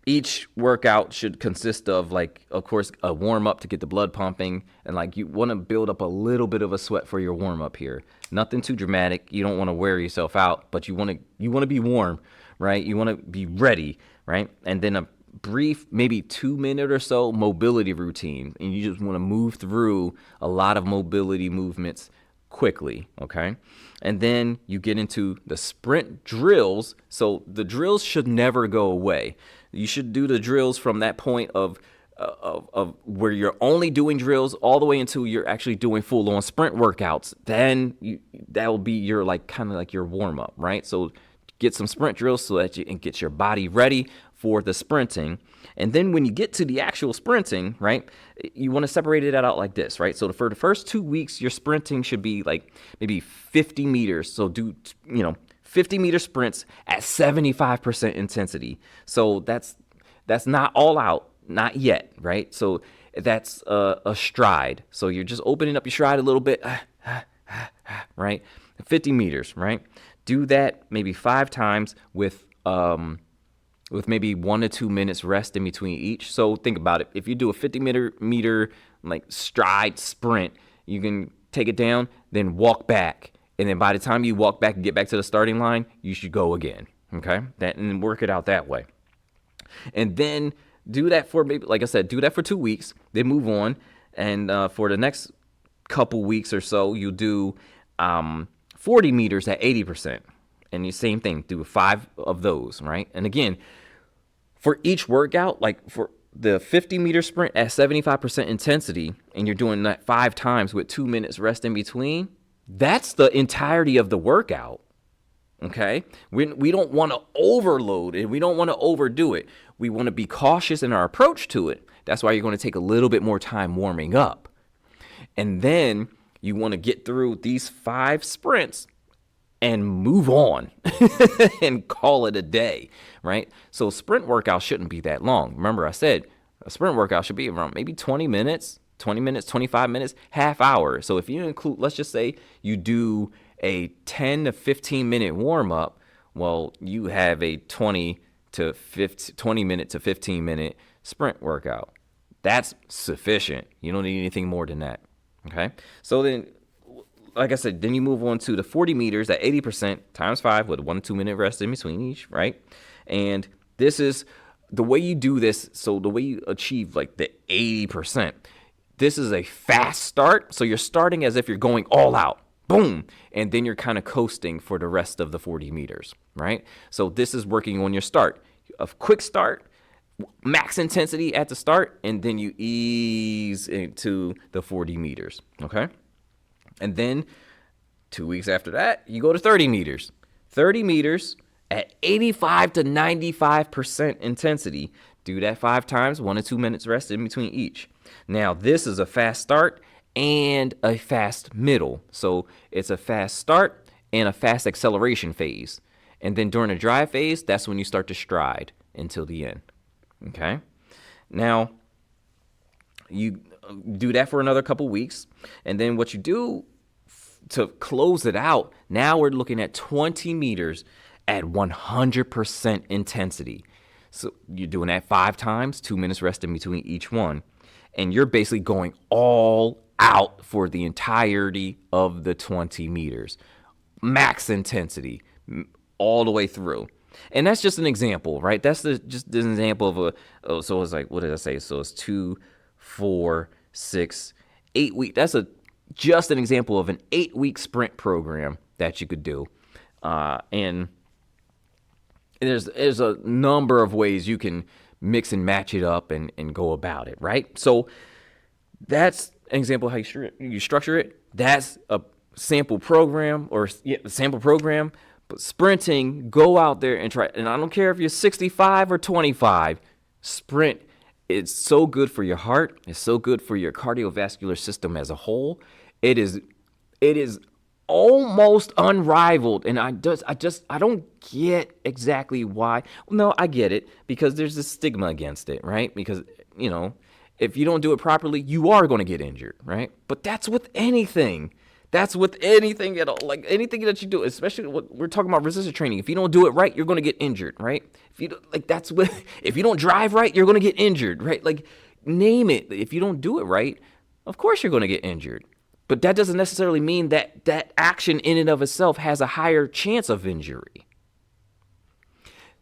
each workout should consist of, like, of course, a warm up to get the blood pumping, and like you want to build up a little bit of a sweat for your warm up here. Nothing too dramatic. You don't want to wear yourself out, but you want to be warm, right? You want to be ready, right? And then a brief, maybe 2-minute or so mobility routine, and you just want to move through a lot of mobility movements quickly, okay? And then you get into the sprint drills. So the drills should never go away. You should do the drills from that point of where you're only doing drills all the way until you're actually doing full-on sprint workouts. Then that will be your kind of like your warm-up, right? So get some sprint drills so that you can get your body ready for the sprinting. And then when you get to the actual sprinting, right, you want to separate it out like this, right? So for the first 2 weeks, your sprinting should be like maybe 50 meters. So do, 50-meter sprints at 75% intensity. So that's not all out, not yet, right? So that's a stride. So you're just opening up your stride a little bit, right? 50 meters, right? Do that maybe 5 times with maybe 1 to 2 minutes rest in between each. So think about it. If you do a 50-meter like stride sprint, you can take it down, then walk back. And then by the time you walk back and get back to the starting line, you should go again, okay? And work it out that way. And then do that for maybe, like I said, do that for 2 weeks, then move on. And for the next couple weeks or so, you do 40 meters at 80%. And the same thing, do 5 of those, right? And again, for each workout, like for the 50-meter sprint at 75% intensity, and you're doing that 5 times with 2 minutes rest in between, that's the entirety of the workout, okay? We don't want to overload it. We don't want to overdo it. We want to be cautious in our approach to it. That's why you're going to take a little bit more time warming up. And then you want to get through these 5 sprints and move on and call it a day, right? So sprint workout shouldn't be that long. Remember, I said a sprint workout should be around maybe 20 minutes, 25 minutes, half hour. So if you include, let's just say you do a 10 to 15 minute warm up, well, you have a 20 minute to 15 minute sprint workout. That's sufficient. You don't need anything more than that. Okay. So then, like I said, then you move on to the 40 meters at 80% times 5 with 1 to 2 minute rest in between each, right? And this is the way you do this. So the way you achieve like the 80%, this is a fast start. So you're starting as if you're going all out, boom. And then you're kind of coasting for the rest of the 40 meters, right? So this is working on your start. A quick start, max intensity at the start, and then you ease into the 40 meters, okay? And then 2 weeks after that, you go to 30 meters. 30 meters at 85 to 95% intensity. Do that 5 times, 1 to 2 minutes rest in between each. Now, this is a fast start and a fast middle. So it's a fast start and a fast acceleration phase. And then during the dry phase, that's when you start to stride until the end. Okay? Now, you do that for another couple weeks. And then what you do to close it out, now we're looking at 20 meters at 100% intensity. So you're doing that 5 times, 2 minutes rest in between each one. And you're basically going all out for the entirety of the 20 meters. Max intensity all the way through. And that's just an example, right? That's just an example of so it's like, what did I say? So it's 2, 4, 6, 8 weeks. That's just an example of an 8-week sprint program that you could do. And there's a number of ways you can mix and match it up and go about it, right? So that's an example of how you structure it. That's a sample program But sprinting, go out there and try. And I don't care if you're 65 or 25, sprint. It's so good for your heart. It's so good for your cardiovascular system as a whole. It is almost unrivaled. And I don't get exactly why. No, I get it, because there's a stigma against it, right? Because, if you don't do it properly, you are going to get injured, right? But that's with anything. That's with anything at all, like anything that you do, especially what we're talking about resistance training. If you don't do it right, you're going to get injured, right? If you don't drive right, you're going to get injured, right? Like, name it. If you don't do it right, of course you're going to get injured. But that doesn't necessarily mean that that action in and of itself has a higher chance of injury.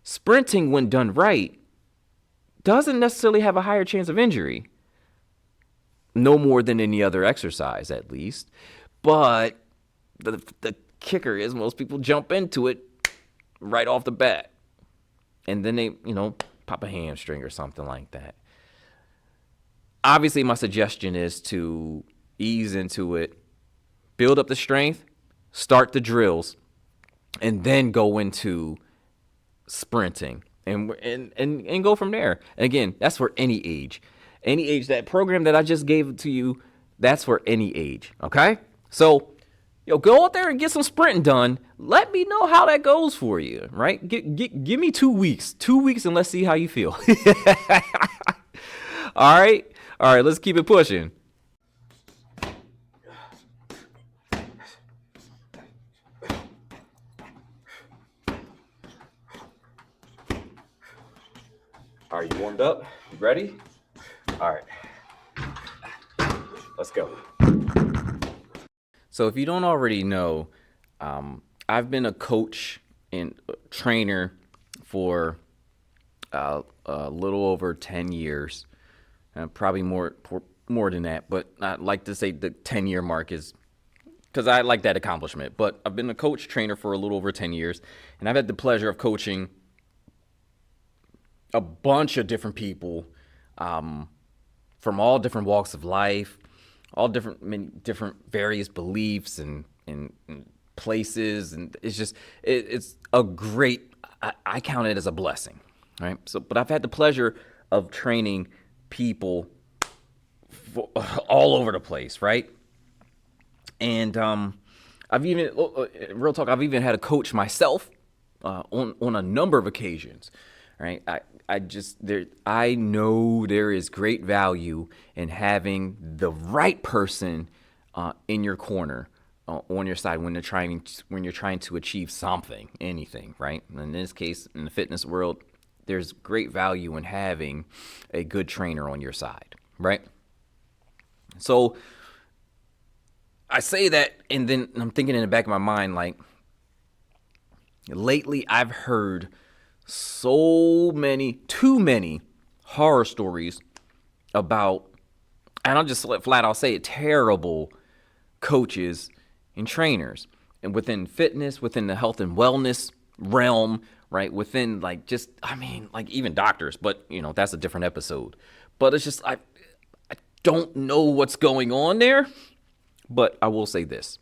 Sprinting, when done right, doesn't necessarily have a higher chance of injury. No more than any other exercise, at least. But the kicker is most people jump into it right off the bat. And then they, pop a hamstring or something like that. Obviously, my suggestion is to ease into it, build up the strength, start the drills, and then go into sprinting. and go from there. And again, that's for any age. Any age. That program that I just gave to you, that's for any age. Okay? So, go out there and get some sprinting done. Let me know how that goes for you, right? Give me 2 weeks. 2 weeks and let's see how you feel. All right? All right, let's keep it pushing. Are you warmed up? You ready? All right. Let's go. So if you don't already know, I've been a coach and trainer for a little over 10 years. Probably more than that, but I like to say the 10-year mark is because I like that accomplishment. But I've been a coach trainer for a little over 10 years, and I've had the pleasure of coaching a bunch of different people from all different walks of life, all many different various beliefs and places, and it's a great. I count it as a blessing, right? So, but I've had the pleasure of training people all over the place, right? And I've even, real talk, I've even had a coach myself on a number of occasions, right? I know there is great value in having the right person in your corner, on your side when you're trying to achieve something, anything, right? In this case, in the fitness world, there's great value in having a good trainer on your side, right? So I say that, and then I'm thinking in the back of my mind, like, lately I've heard too many horror stories about, and I'll just flat out say it, terrible coaches and trainers, and within fitness, within the health and wellness realm, right? Within even doctors, but that's a different episode. But it's just I don't know what's going on there. But I will say this: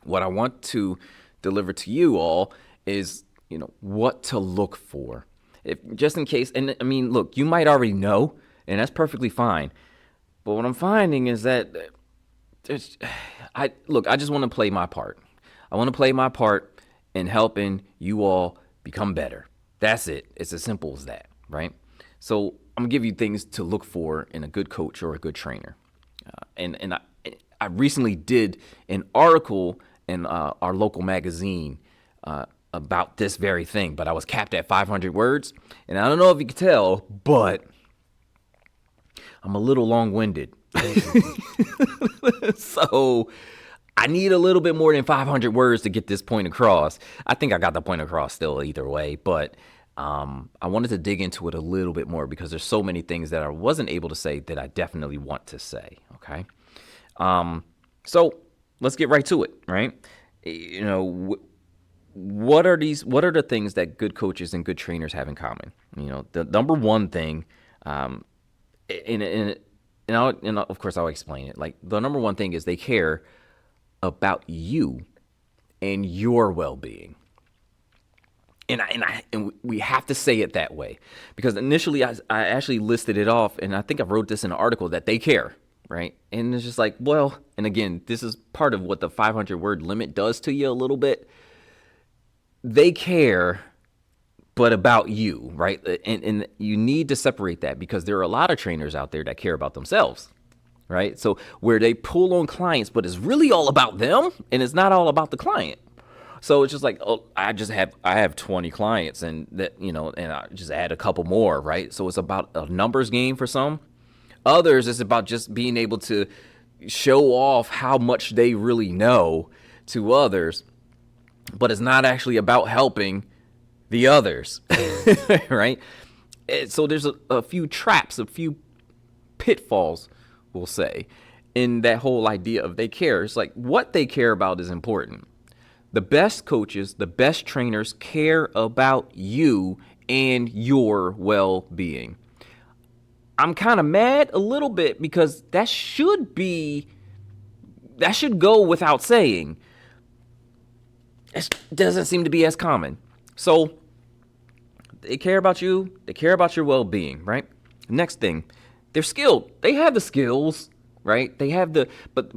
what I want to deliver to you all is, what to look for, if just in case. And I mean, look, you might already know, and that's perfectly fine. But what I'm finding is that I just want to play my part. I want to play my part in helping you all become better. That's it. It's as simple as that, right? So I'm gonna give you things to look for in a good coach or a good trainer. And I recently did an article in our local magazine about this very thing, but I was capped at 500 words. And I don't know if you can tell, but I'm a little long-winded. So I need a little bit more than 500 words to get this point across. I think I got the point across still either way, but I wanted to dig into it a little bit more because there's so many things that I wasn't able to say that I definitely want to say, okay? So let's get right to it, right? What are the things that good coaches and good trainers have in common? The number one thing, and of course I'll explain it. Like, the number one thing is they care about you and your well-being. And we have to say it that way, because initially I actually listed it off, and I think I wrote this in an article that they care, right? And it's just like, well, and again, this is part of what the 500 word limit does to you a little bit. They care, but about you, right? And you need to separate that, because there are a lot of trainers out there that care about themselves, right? So where they pull on clients, but it's really all about them, and it's not all about the client. So it's just like, oh, I have 20 clients, and that, and I just add a couple more, right? So it's about a numbers game for some. Others, it's about just being able to show off how much they really know to others, but it's not actually about helping the others, right? So there's a few traps, a few pitfalls, we'll say, in that whole idea of they care. It's like, what they care about is important. The best coaches, the best trainers care about you and your well-being. I'm kind of mad a little bit, because that should go without saying. It doesn't seem to be as common. So They care about you. They care about your well-being, right? Next thing, they're skilled. They have the skills, right? They have the, but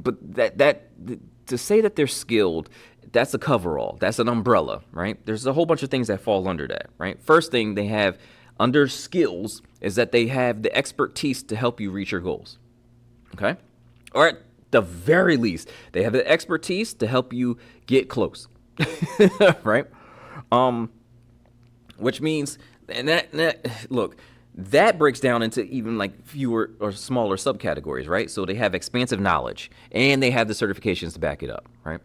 to say that they're skilled, that's a coverall. That's an umbrella, right? There's a whole bunch of things that fall under that, right? First thing they have under skills is that they have the expertise to help you reach your goals, okay? Or at the very least, they have the expertise to help you get close, right? Which means, and look, that breaks down into even like fewer or smaller subcategories, right? So they have expansive knowledge and they have the certifications to back it up, right?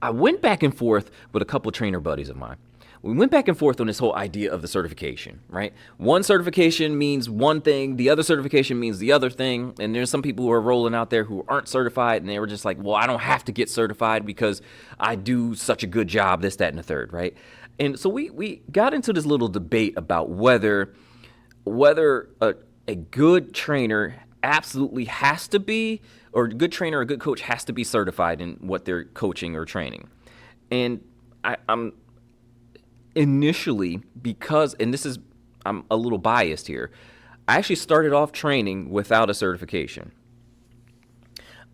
I went back and forth with a couple trainer buddies of mine. We went back and forth on this whole idea of the certification, right? One certification means one thing, the other certification means the other thing. And there's some people who are rolling out there who aren't certified and they were just like, well, I don't have to get certified because I do such a good job, this, that, and the third, right? And so we got into this little debate about whether a good trainer absolutely has to be, or a good trainer or a good coach has to be certified in what they're coaching or training. And I'm initially, because, and this is, I'm a little biased here, I actually started off training without a certification.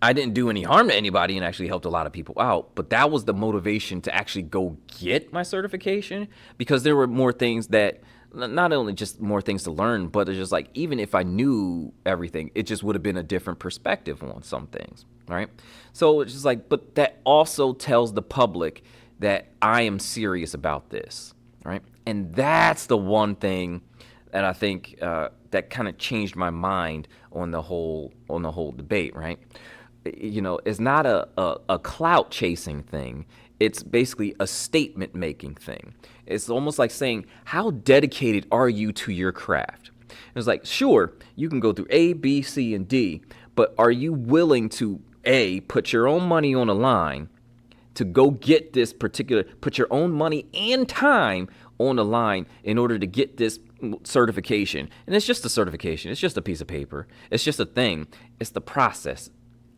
I didn't do any harm to anybody and actually helped a lot of people out, but that was the motivation to actually go get my certification, because there were more things that, not only just more things to learn, but it's just like, even if I knew everything, it just would have been a different perspective on some things, right? So it's just like, but that also tells the public that I am serious about this, right? And that's the one thing that I think that kind of changed my mind on the whole debate, right? You know, it's not a clout chasing thing. It's basically a statement making thing. It's almost like saying, how dedicated are you to your craft? It's like, sure, you can go through A, B, C, and D, but are you willing to A, put your own money on the line to go get this particular, put your own money and time on the line in order to get this certification? And it's just a certification. It's just a piece of paper. It's just a thing. It's the process,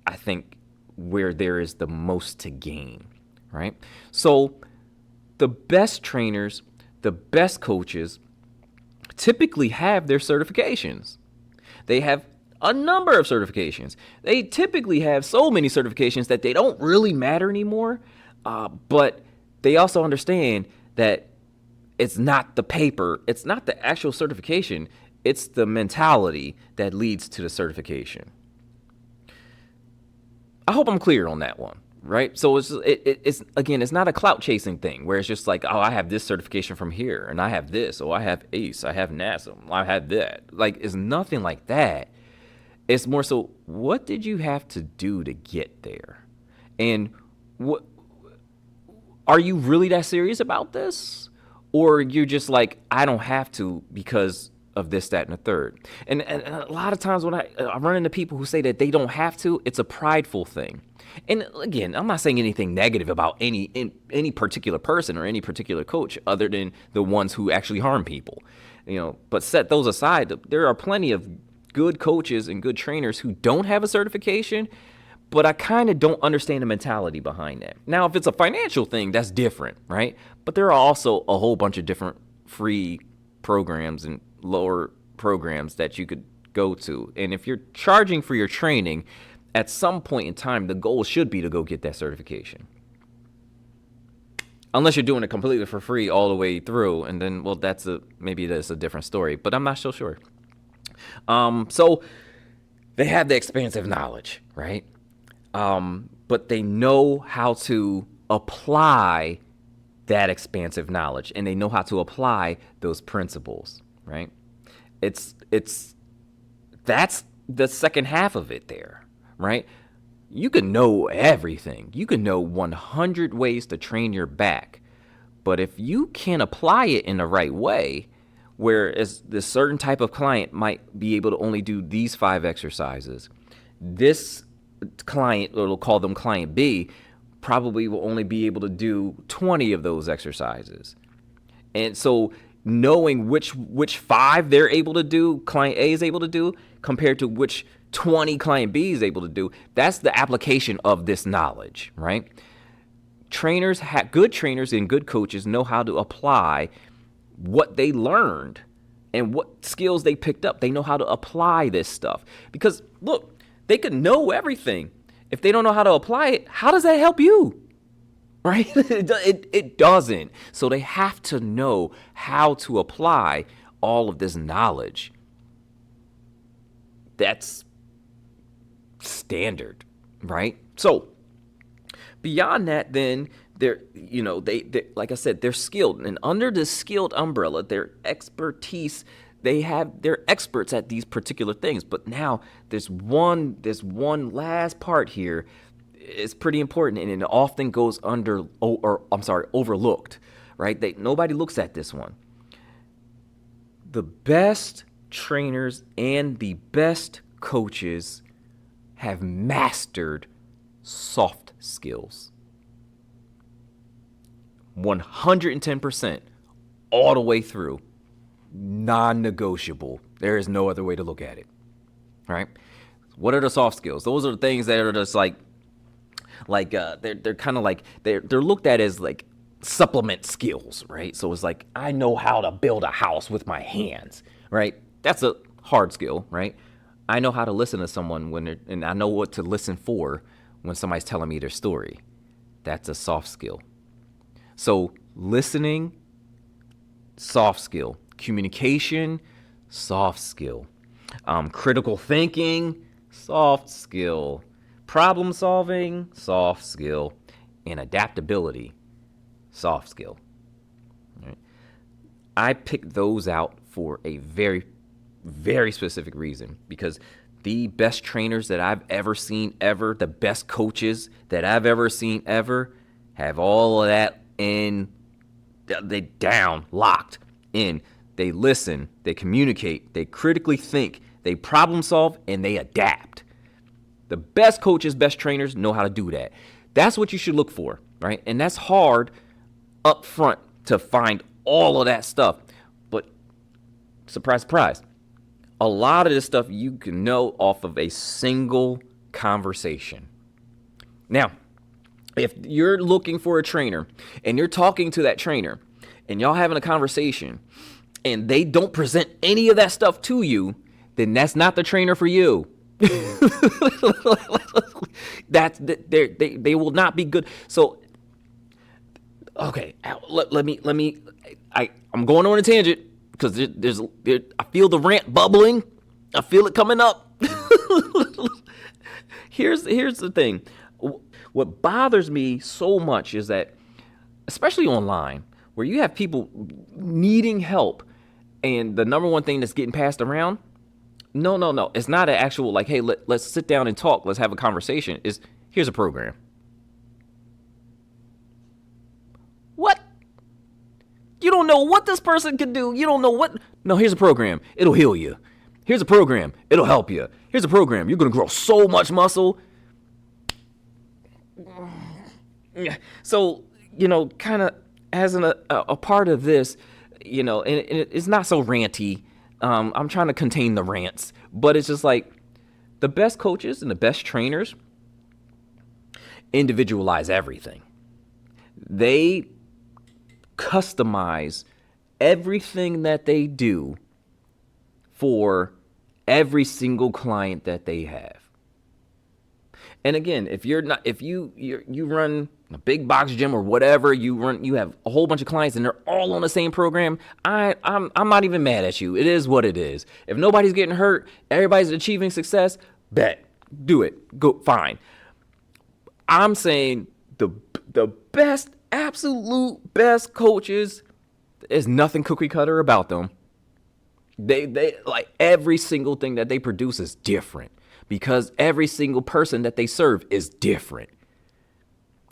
I think, where there is the most to gain, right? So the best trainers, the best coaches typically have their certifications. They have a number of certifications. They typically have so many certifications that they don't really matter anymore, but they also understand that it's not the paper, it's not the actual certification, it's the mentality that leads to the certification. I hope I'm clear on that one, right? So it's again, it's not a clout chasing thing where it's just like, oh, I have this certification from here, and I have this, oh, I have ACE, I have NASA, I have that. Like, it's nothing like that. It's more so, what did you have to do to get there? And what, are you really that serious about this? Or you're just like, I don't have to because of this, that, and the third. And a lot of times when I run into people who say that they don't have to, it's a prideful thing. And again, I'm not saying anything negative about any particular person or any particular coach other than the ones who actually harm people. You know, but set those aside, there are plenty of good coaches and good trainers who don't have a certification, but I kind of don't understand the mentality behind that. Now, if it's a financial thing, that's different, right? But there are also a whole bunch of different free programs and lower programs that you could go to. And if you're charging for your training, at some point in time, the goal should be to go get that certification. Unless you're doing it completely for free all the way through, and then, well, maybe that's a different story, but I'm not so sure. So they have the expansive knowledge, right? But they know how to apply that expansive knowledge, and they know how to apply those principles, right? That's the second half of it there, right? You can know everything. You can know 100 ways to train your back, but if you can't apply it in the right way, whereas this certain type of client might be able to only do these 5 exercises, this client, or we'll call them client B, probably will only be able to do 20 of those exercises. And so knowing which 5 they're able to do, client A is able to do, compared to which 20 client B is able to do, that's the application of this knowledge, right? Good trainers and good coaches know how to apply what they learned and what skills they picked up. They know how to apply this stuff. Because look, they could know everything. If they don't know how to apply it, how does that help you? Right? It doesn't. So they have to know how to apply all of this knowledge. That's standard, right? So beyond that, then they're, they like I said, they're skilled, and under this skilled umbrella, their expertise, they're experts at these particular things. But now there's one last part here. It's pretty important, and it often goes overlooked, right? Nobody looks at this one. The best trainers and the best coaches have mastered soft skills. 110% all the way through. Non-negotiable. There is no other way to look at it. Right? What are the soft skills? Those are the things that are just they're kind of like they're looked at as like supplement skills, right? So it's like, I know how to build a house with my hands, right? That's a hard skill, right? I know how to listen to someone and I know what to listen for when somebody's telling me their story. That's a soft skill. So listening, soft skill. Communication, soft skill. Critical thinking, soft skill. Problem solving, soft skill. And adaptability, soft skill. Right? I picked those out for a very, very specific reason, because the best trainers that I've ever seen ever, the best coaches that I've ever seen ever, have all of that locked in. They listen, they communicate, they critically think, they problem solve, and they adapt. The best coaches, best trainers know how to do that. That's what you should look for, right? And that's hard up front to find all of that stuff. But surprise, surprise, a lot of this stuff you can know off of a single conversation. Now, if you're looking for a trainer and you're talking to that trainer and y'all having a conversation and they don't present any of that stuff to you, then that's not the trainer for you. They will not be good. So, okay, I'm going on a tangent because I feel the rant bubbling. I feel it coming up. Here's the thing. What bothers me so much is that, especially online, where you have people needing help, and the number one thing that's getting passed around, no. It's not an actual, like, hey, let's sit down and talk. Let's have a conversation. Here's a program. What? You don't know what this person can do. You don't know what. No, here's a program. It'll heal you. Here's a program. It'll help you. Here's a program. You're going to grow so much muscle. So, kind of as a part of this, and it's not so ranty. I'm trying to contain the rants, but it's just like the best coaches and the best trainers individualize everything. They customize everything that they do for every single client that they have. And again, if you run a big box gym or whatever, you have a whole bunch of clients and they're all on the same program, I'm not even mad at you. It is what it is. If nobody's getting hurt, everybody's achieving success, bet. Do it. Go, fine. I'm saying the best, absolute best coaches, there's nothing cookie cutter about them. They like every single thing that they produce is different, because every single person that they serve is different.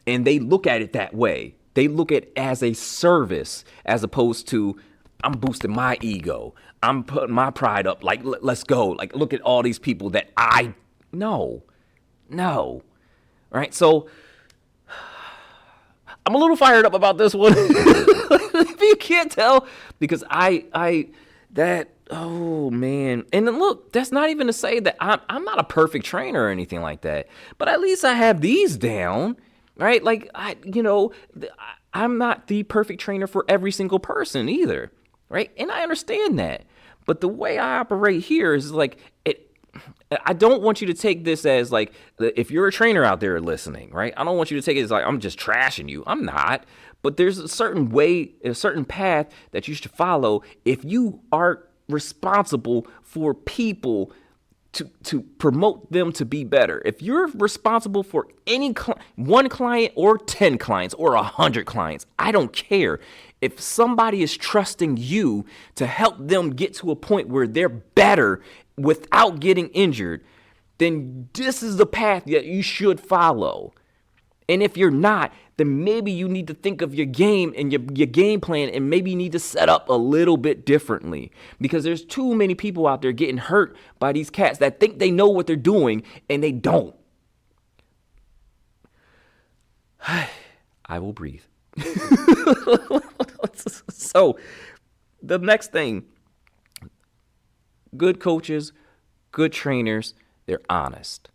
And they look at it that way. They look at it as a service, as opposed to, I'm boosting my ego. I'm putting my pride up. Like, let's go. Like, look at all these people that no. Right? So I'm a little fired up about this one. If you can't tell, because oh man. And then look, that's not even to say that I'm not a perfect trainer or anything like that, but at least I have these down, right? Like I'm not the perfect trainer for every single person either. right? And I understand that. But the way I operate here is like I don't want you to take this as like, if you're a trainer out there listening, right? I don't want you to take it as like, I'm just trashing you. I'm not. But there's a certain way, a certain path that you should follow if you are responsible for people to promote them to be better. If you're responsible for any one client or 10 clients or 100 clients, I don't care. If somebody is trusting you to help them get to a point where they're better without getting injured, then this is the path that you should follow. And if you're not, then maybe you need to think of your game and your game plan, and maybe you need to set up a little bit differently, because there's too many people out there getting hurt by these cats that think they know what they're doing and they don't. I will breathe. So the next thing, good coaches, good trainers, they're honest.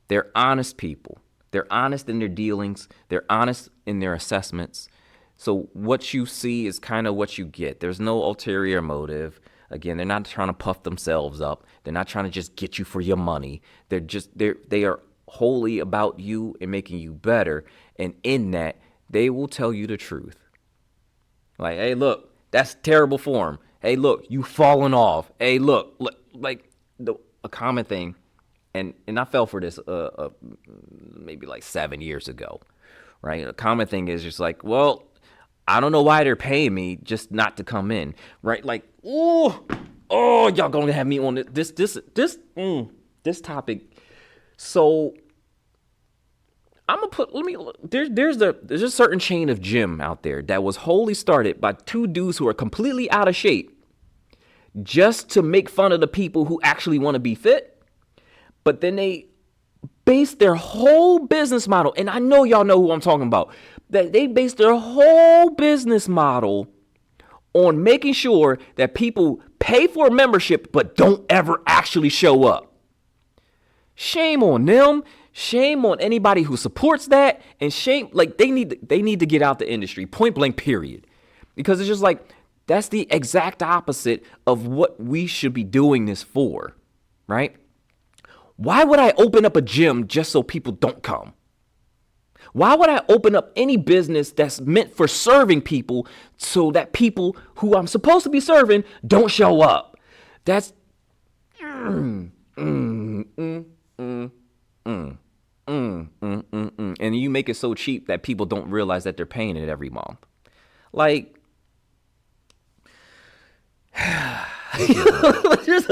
They're honest people. They're honest in their dealings. They're honest in their assessments. So what you see is kind of what you get. There's no ulterior motive. Again, they're not trying to puff themselves up. They're not trying to just get you for your money. They are wholly about you and making you better. And in that, they will tell you the truth. Like, hey, look, that's terrible form. Hey, look, you falling off. Hey, look, like a common thing. And I fell for this maybe like 7 years ago, right? A common thing is just like, well, I don't know why they're paying me just not to come in, right? Like, oh, y'all gonna have me on this topic. So I'm gonna put. There's a certain chain of gym out there that was wholly started by two dudes who are completely out of shape, just to make fun of the people who actually want to be fit. But then they base their whole business model, and I know y'all know who I'm talking about, that they base their whole business model on making sure that people pay for a membership but don't ever actually show up. Shame on them. Shame on anybody who supports that, and shame, like they need to get out the industry, point blank, period. Because it's just like, that's the exact opposite of what we should be doing this for, right? Why would I open up a gym just so people don't come? Why would I open up any business that's meant for serving people so that people who I'm supposed to be serving don't show up? That's and you make it so cheap that people don't realize that they're paying it every month. Like, there's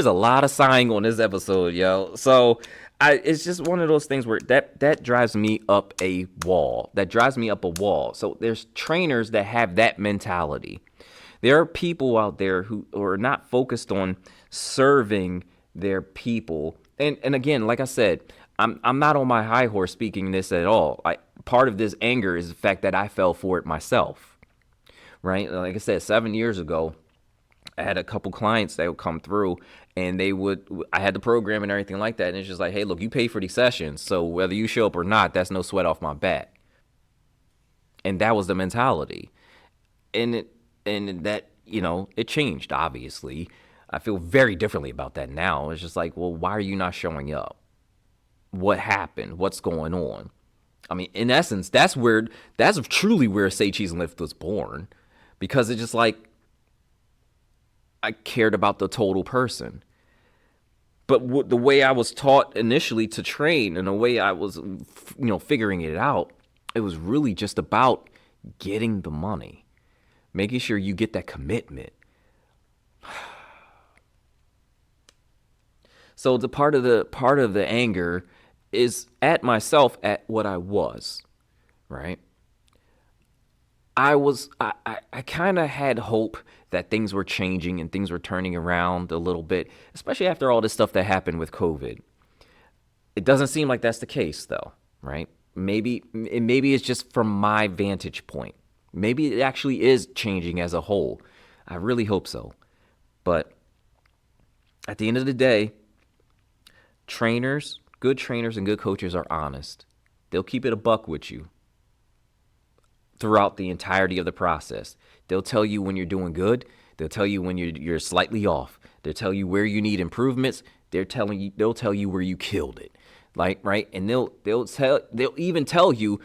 a lot of sighing on this episode, yo. So it's just one of those things where that drives me up a wall. So there's trainers that have that mentality. There are people out there who are not focused on serving their people. And again, like I said, I'm not on my high horse speaking this at all. Part of this anger is the fact that I fell for it myself, right? Like I said, 7 years ago, I had a couple clients that would come through, and I had the program and everything like that. And it's just like, hey, look, you pay for these sessions, so whether you show up or not, that's no sweat off my back. And that was the mentality. And that, it changed, obviously. I feel very differently about that now. It's just like, well, why are you not showing up? What happened? What's going on? I mean, in essence, that's truly where Say Cheese and Lift was born, because it's just like, I cared about the total person. But the way I was taught initially to train, and the way I was, figuring it out, it was really just about getting the money, making sure you get that commitment. So the part of the anger is at myself, at what I was, right? I kind of had hope that things were changing and things were turning around a little bit, especially after all this stuff that happened with COVID. It doesn't seem like that's the case, though, right? Maybe it's just from my vantage point. Maybe it actually is changing as a whole. I really hope so. But at the end of the day, good trainers and good coaches are honest. They'll keep it a buck with you throughout the entirety of the process. They'll tell you when you're doing good. They'll tell you when you're slightly off. They'll tell you where you need improvements. They'll tell you where you killed it. Like, right? And they'll even tell you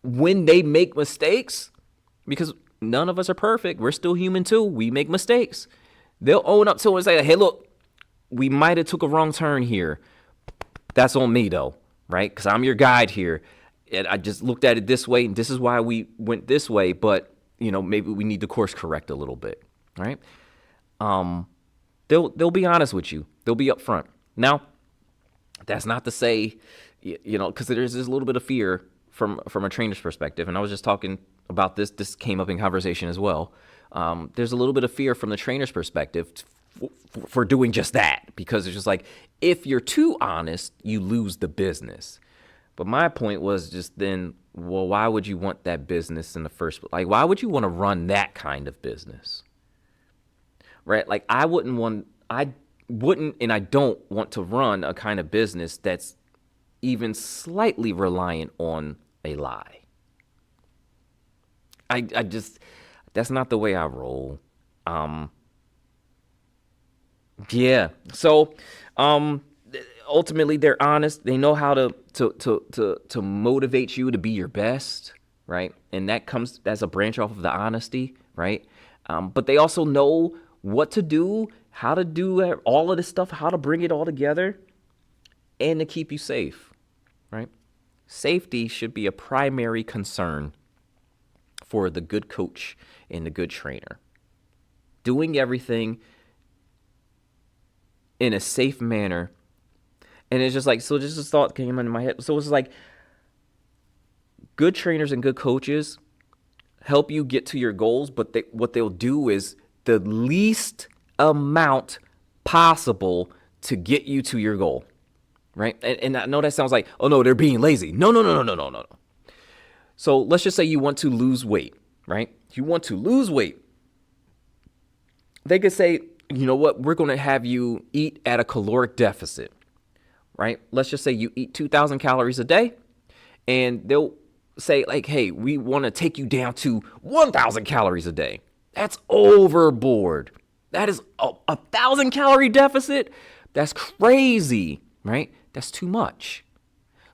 when they make mistakes, because none of us are perfect. We're still human too. We make mistakes. They'll own up to it and say, hey, look, we might have took a wrong turn here. That's on me though, right? Because I'm your guide here. And I just looked at it this way, and this is why we went this way, but maybe we need to course correct a little bit, right? They'll be honest with you. They'll be upfront. Now, that's not to say, because there's this little bit of fear from a trainer's perspective, and I was just talking about this. This came up in conversation as well. There's a little bit of fear from the trainer's perspective for doing just that, because it's just like, if you're too honest, you lose the business. But my point was just then, well, why would you want that business in the first place? Like, why would you want to run that kind of business? Right? Like, I wouldn't, and I don't want to run a kind of business that's even slightly reliant on a lie. I just, that's not the way I roll. Yeah. So, ultimately, they're honest. They know how to motivate you to be your best, right? And that comes as a branch off of the honesty, right? But they also know what to do, how to do all of this stuff, how to bring it all together, and to keep you safe, right? Safety should be a primary concern for the good coach and the good trainer. Doing everything in a safe manner. And it's just like, so just this thought came into my head. So it's like, good trainers and good coaches help you get to your goals, but what they'll do is the least amount possible to get you to your goal, right? And I know that sounds like, oh no, they're being lazy. No. So let's just say you want to lose weight, right? You want to lose weight. They could say, you know what, we're going to have you eat at a caloric deficit, right? Let's just say you eat 2,000 calories a day, and they'll say like, hey, we want to take you down to 1,000 calories a day. That's overboard. That is a 1,000 calorie deficit. That's crazy, right? That's too much.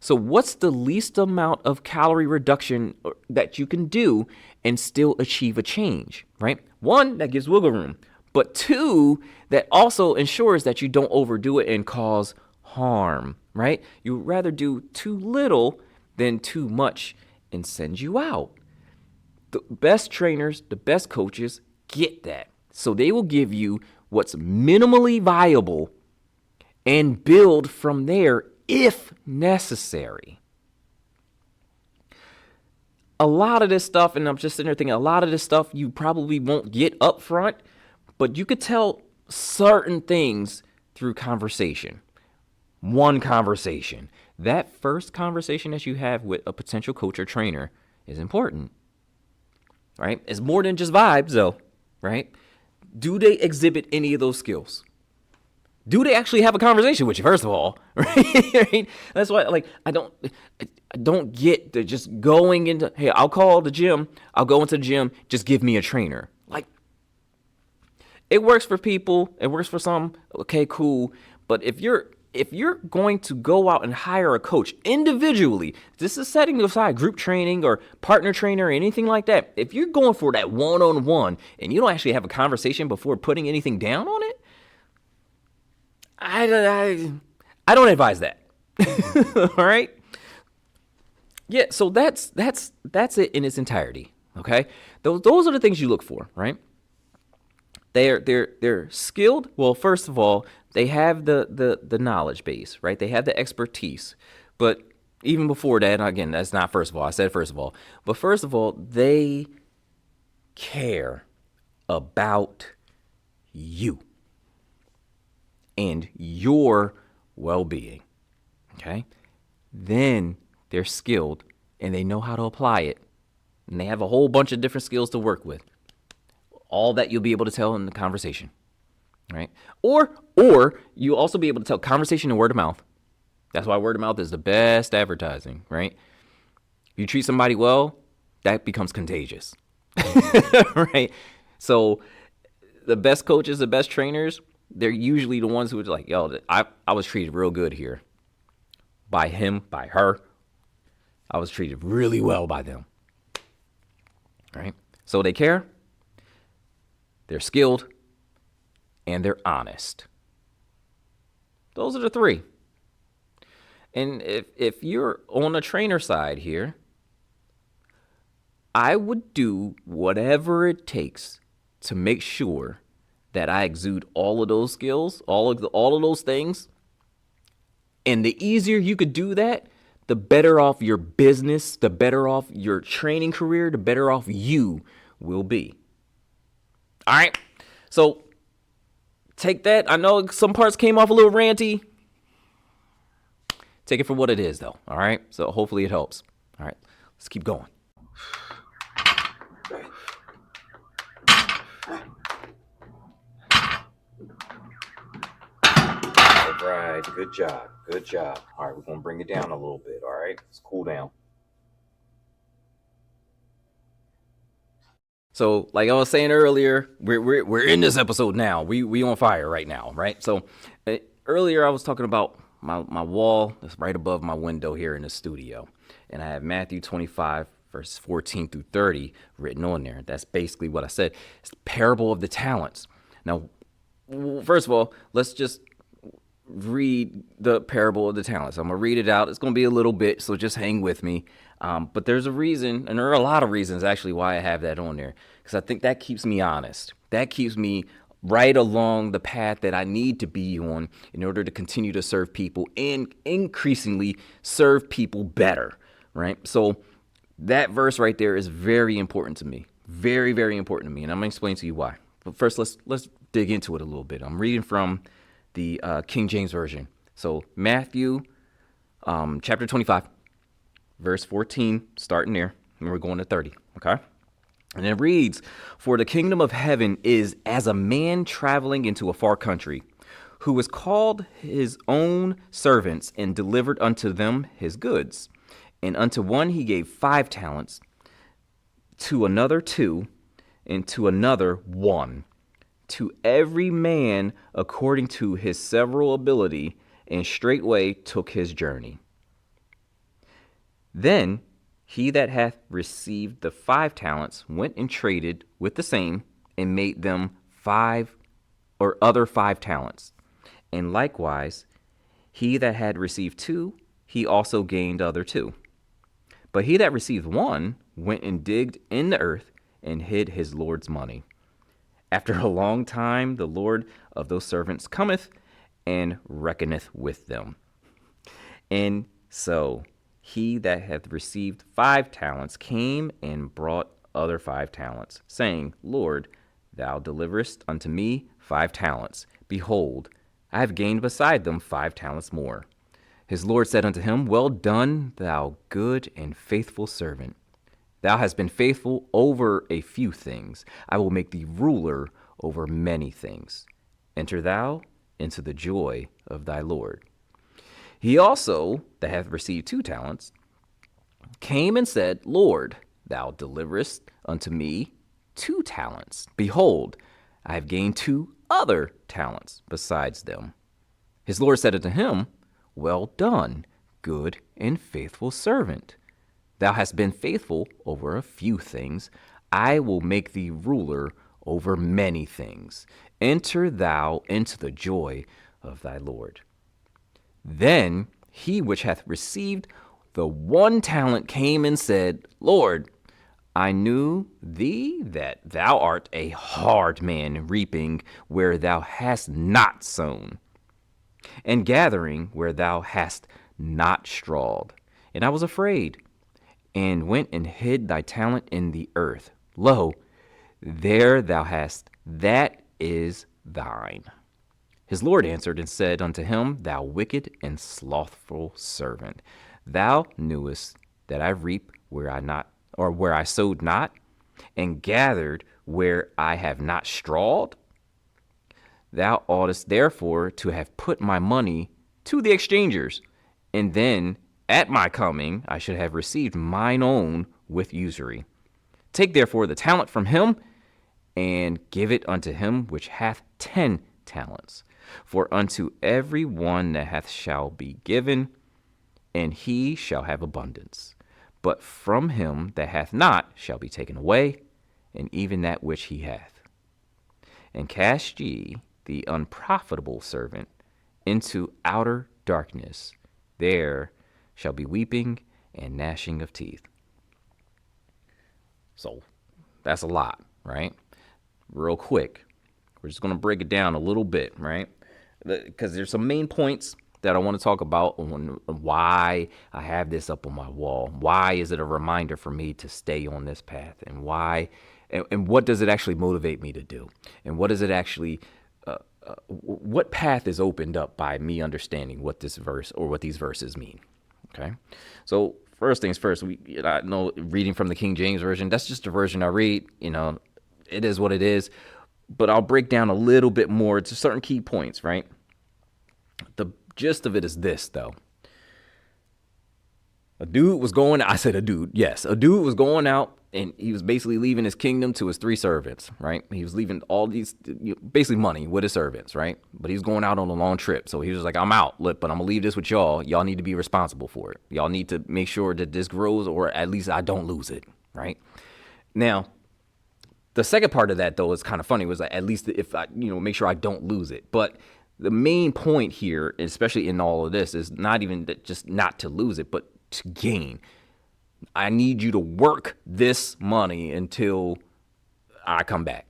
So what's the least amount of calorie reduction that you can do and still achieve a change, right? One, that gives wiggle room. But two, that also ensures that you don't overdo it and cause harm, right? You'd rather do too little than too much and send you out. The best trainers, the best coaches get that. So they will give you what's minimally viable and build from there if necessary. A lot of this stuff, and I'm just sitting there thinking, a lot of this stuff you probably won't get up front, but you could tell certain things through conversation. One conversation. That first conversation that you have with a potential coach or trainer is important, right? It's more than just vibes, though, right? Do they exhibit any of those skills? Do they actually have a conversation with you, first of all, right? That's why, like, I don't get the just going into, hey, I'll call the gym. I'll go into the gym. Just give me a trainer. Like, it works for people. It works for some. Okay, cool. But if you're going to go out and hire a coach individually, this is setting aside group training or partner trainer or anything like that. If you're going for that one-on-one and you don't actually have a conversation before putting anything down on it, I don't advise that. All right. Yeah. So that's it in its entirety. Okay. Those are the things you look for, right? They're skilled. Well, first of all, they have the knowledge base, right? They have the expertise. But even before that, again, that's not first of all. I said first of all. But first of all, they care about you and your well-being. Okay? Then they're skilled and they know how to apply it. And they have a whole bunch of different skills to work with. All that you'll be able to tell in the conversation, right? Or you'll also be able to tell conversation and word of mouth. That's why word of mouth is the best advertising, right? You treat somebody well, that becomes contagious, right? So the best coaches, the best trainers, they're usually the ones who are like, yo, I was treated real good here by him, by her. I was treated really well by them. Right? So they care, they're skilled, and they're honest. Those are the three. And if you're on the trainer side here, I would do whatever it takes to make sure that I exude all of those skills, all of those things. And the easier you could do that, the better off your business, the better off your training career, the better off you will be. All right. So take that. I know some parts came off a little ranty. Take it for what it is, though. All right. So hopefully it helps. All right. Let's keep going. All right. Good job. Good job. All right. We're going to bring it down a little bit. All right. Let's cool down. So, like I was saying earlier, we're in this episode now. We on fire right now, right? So, earlier I was talking about my wall that's right above my window here in the studio, and I have Matthew 25 verses 14 through 30 written on there. That's basically what I said. It's the parable of the talents. Now, first of all, let's just read the parable of the talents. I'm gonna read it out. It's gonna be a little bit, so just hang with me. But there's a reason, and there are a lot of reasons actually why I have that on there, because I think that keeps me honest. That keeps me right along the path that I need to be on in order to continue to serve people and increasingly serve people better, right? So that verse right there is very important to me. Very, very important to me, and I'm gonna explain to you why. But first, let's dig into it a little bit. I'm reading from the King James Version. So Matthew chapter 25, verse 14, starting there, and we're going to 30, okay? And it reads, "For the kingdom of heaven is as a man traveling into a far country, who was called his own servants and delivered unto them his goods. And unto one he gave 5 talents, to another 2, and to another 1. To every man according to his several ability, and straightway took his journey. Then he that hath received the 5 talents went and traded with the same, and made them 5 or other 5 talents. And likewise, he that had received 2, he also gained other 2. But he that received 1 went and digged in the earth and hid his Lord's money. After a long time, the Lord of those servants cometh and reckoneth with them. And so he that hath received 5 talents came and brought other 5 talents, saying, Lord, thou deliverest unto me 5 talents. Behold, I have gained beside them 5 talents more. His Lord said unto him, Well done, thou good and faithful servant. Thou hast been faithful over a few things. I will make thee ruler over many things. Enter thou into the joy of thy Lord. He also, that hath received 2 talents, came and said, Lord, thou deliverest unto me 2 talents. Behold, I have gained 2 other talents besides them. His Lord said unto him, Well done, good and faithful servant. Thou hast been faithful over a few things. I will make thee ruler over many things. Enter thou into the joy of thy Lord. Then he which hath received the 1 talent came and said, Lord, I knew thee that thou art a hard man, reaping where thou hast not sown, and gathering where thou hast not strawed. And I was afraid, and went and hid thy talent in the earth. Lo, there thou hast, that is thine. His Lord answered and said unto him, Thou wicked and slothful servant, thou knewest that I reap where I sowed not, and gathered where I have not strawed. Thou oughtest therefore to have put my money to the exchangers, and then at my coming I should have received mine own with usury. Take therefore the talent from him, and give it unto him which hath 10 talents. For unto every one that hath shall be given, and he shall have abundance. But from him that hath not shall be taken away, and even that which he hath. And cast ye the unprofitable servant into outer darkness. There shall be weeping and gnashing of teeth. So that's a lot, right? Real quick, we're just going to break it down a little bit, right? Because there's some main points that I want to talk about on why I have this up on my wall. Why is it a reminder for me to stay on this path? And why, and what does it actually motivate me to do? And what does it actually, what path is opened up by me understanding what this verse or what these verses mean? Okay. So first things first, I know reading from the King James Version, that's just the version I read, it is what it is, but I'll break down a little bit more to certain key points, right? The gist of it is this, though. A dude was going going out, and he was basically leaving his kingdom to his 3 servants, right? He was leaving all these, basically money with his servants, right? But he was going out on a long trip. So he was like, I'm out, but I'm going to leave this with y'all. Y'all need to be responsible for it. Y'all need to make sure that this grows, or at least I don't lose it, right? Now, the second part of that, though, is kind of funny, was like, at least if I, make sure I don't lose it. But the main point here, especially in all of this, is not even just not to lose it, but to gain. I need you to work this money until I come back,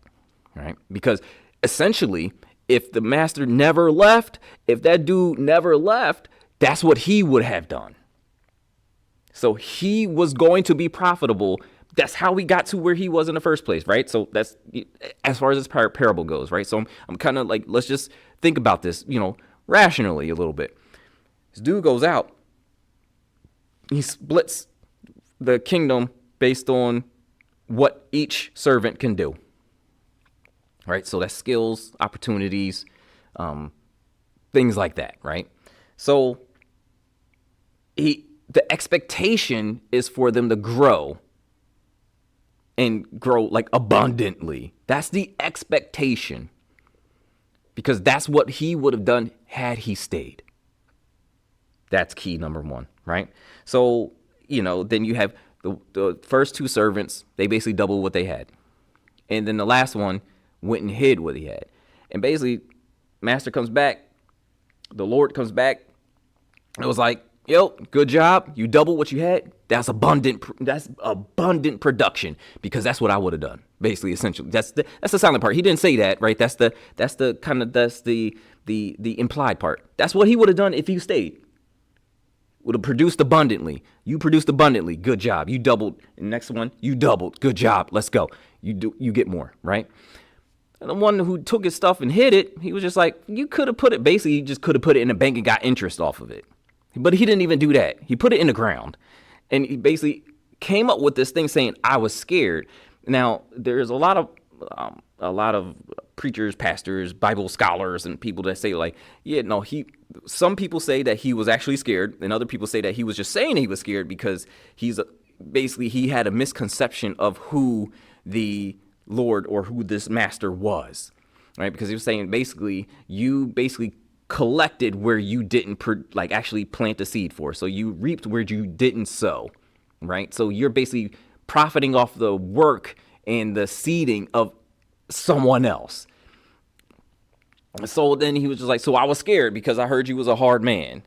right? Because essentially, if the master never left, if that dude never left, that's what he would have done. So he was going to be profitable. That's how we got to where he was in the first place, right? So that's as far as this parable goes, right? So I'm kind of like, let's just think about this, rationally a little bit. This dude goes out. He splits the kingdom based on what each servant can do, right? So that's skills, opportunities, things like that, right? So the expectation is for them to grow and grow like abundantly. That's the expectation, because that's what he would have done had he stayed. That's key number 1, right? So, then you have the first 2 servants, they basically double what they had. And then the last one went and hid what he had. And basically, master comes back, the Lord comes back, it was like, yo, good job. You double what you had. That's abundant production, because that's what I would have done. Basically, essentially, that's the silent part. He didn't say that, right? That's the implied part. That's what he would have done if he stayed. Would have produced abundantly. You produced abundantly. Good job. You doubled. And next one, you doubled. Good job. Let's go. You get more, right? And the one who took his stuff and hid it, he was just like, you could have put it, basically, you just could have put it in a bank and got interest off of it. But he didn't even do that. He put it in the ground. And he basically came up with this thing saying, I was scared. Now, there's a lot of preachers, pastors, Bible scholars, and people that say like, some people say that he was actually scared, and other people say that he was just saying he was scared because he had a misconception of who the Lord or who this master was, right? Because he was saying you collected where you didn't actually plant the seed for. So you reaped where you didn't sow, right? So you're basically profiting off the work and the seeding of someone else. So then he was just like, so I was scared because I heard you was a hard man.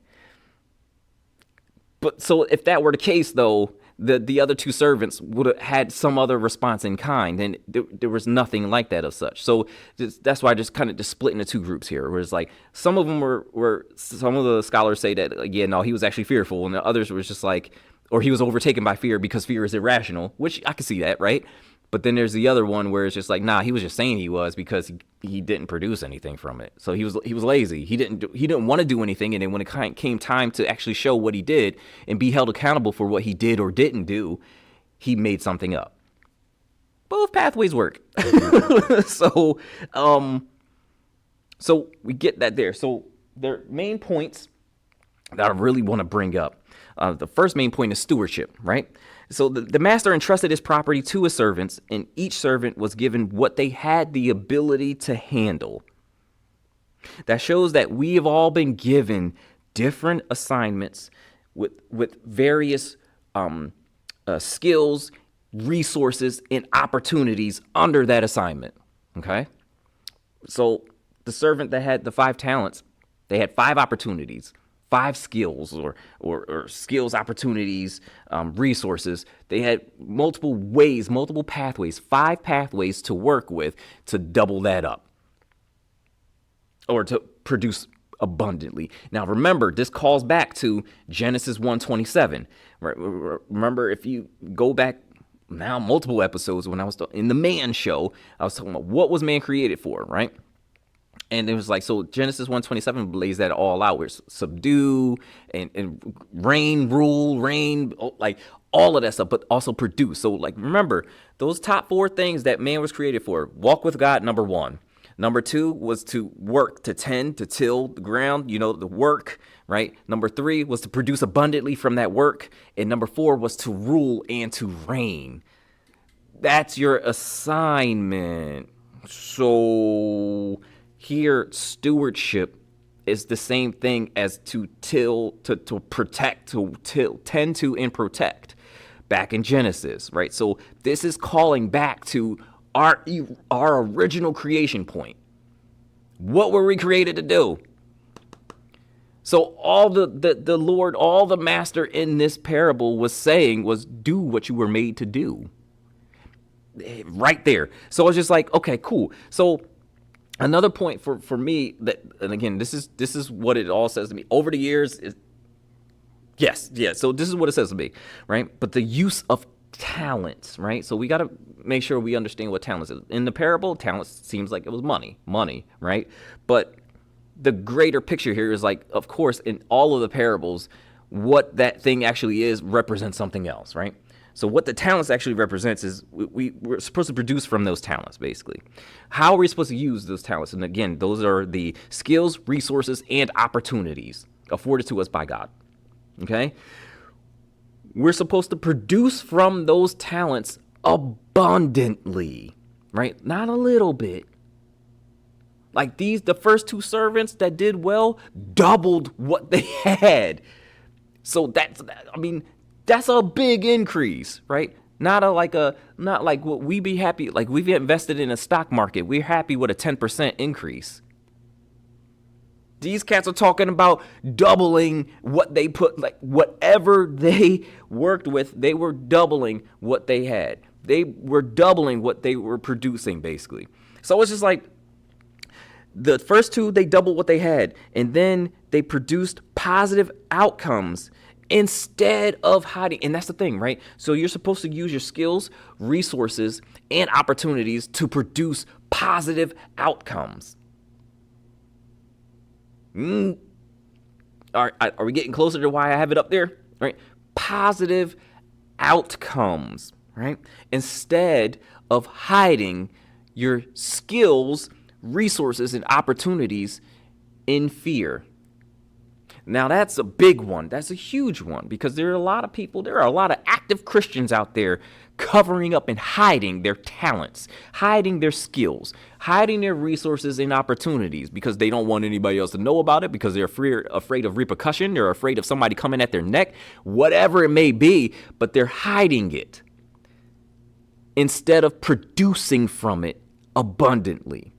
But so if that were the case, though, the other 2 servants would have had some other response in kind, and there was nothing like that of such. So that's why I just kind of just split into 2 groups here, where it's like some of them were some of the scholars say that, he was actually fearful, and the others was just like, or he was overtaken by fear because fear is irrational, which I can see that, right? But then there's the other one where it's just like, nah, he was just saying he was because he didn't produce anything from it. So he was lazy. He didn't want to do anything. And then when it came time to actually show what he did and be held accountable for what he did or didn't do, he made something up. Both pathways work. So we get that there. So their main points that I really want to bring up. The first main point is stewardship, right? So the master entrusted his property to his servants, and each servant was given what they had the ability to handle. That shows that we have all been given different assignments with various skills, resources, and opportunities under that assignment. Okay? So the servant that had the 5 talents, they had 5 opportunities, 5 skills or skills, opportunities, resources. They had multiple ways, multiple pathways, 5 pathways to work with to double that up or to produce abundantly. Now, remember, this calls back to Genesis 1:27. Right? Remember, if you go back now multiple episodes when I was in the man show, I was talking about what was man created for, right? And it was like, so Genesis 1:27 lays that all out, where it's subdue and reign, rule, reign, like all of that stuff, but also produce. So like, remember, those top 4 things that man was created for: walk with God, number 1. Number 2 was to work, to tend, to till the ground, the work, right? Number 3 was to produce abundantly from that work. And number 4 was to rule and to reign. That's your assignment. So here, stewardship is the same thing as to till, to protect, to till, tend to, and protect back in Genesis, right? So this is calling back to our original creation point. What were we created to do? So all the Lord, all the master in this parable was saying was, do what you were made to do. Right there. So I was just like, okay, cool. So another point for me that, and again, this is what it all says to me over the years is, yes. So this is what it says to me, right? But the use of talents, right? So we got to make sure we understand what talents is. In the parable, talents seems like it was money, right? But the greater picture here is like, of course, in all of the parables, what that thing actually is represents something else, right? So what the talents actually represents is we're supposed to produce from those talents, basically. How are we supposed to use those talents? And again, those are the skills, resources, and opportunities afforded to us by God, okay? We're supposed to produce from those talents abundantly, right? Not a little bit. Like the first 2 servants that did well doubled what they had. So that's a big increase, right? Not like what we be happy, like we've invested in a stock market. We're happy with a 10% increase. These cats are talking about doubling what they put, like whatever they worked with, they were doubling what they had. They were doubling what they were producing, basically. So it's just like the first 2, they doubled what they had, and then they produced positive outcomes instead of hiding. And that's the thing, right? So you're supposed to use your skills, resources, and opportunities to produce positive outcomes. Are we getting closer to why I have it up there? Right? Positive outcomes, right? Instead of hiding your skills, resources, and opportunities in fear. Now that's a big one. That's a huge one, because there are a lot of active Christians out there covering up and hiding their talents, hiding their skills, hiding their resources and opportunities because they don't want anybody else to know about it, because they're afraid of repercussion, they're afraid of somebody coming at their neck, whatever it may be, but they're hiding it instead of producing from it abundantly.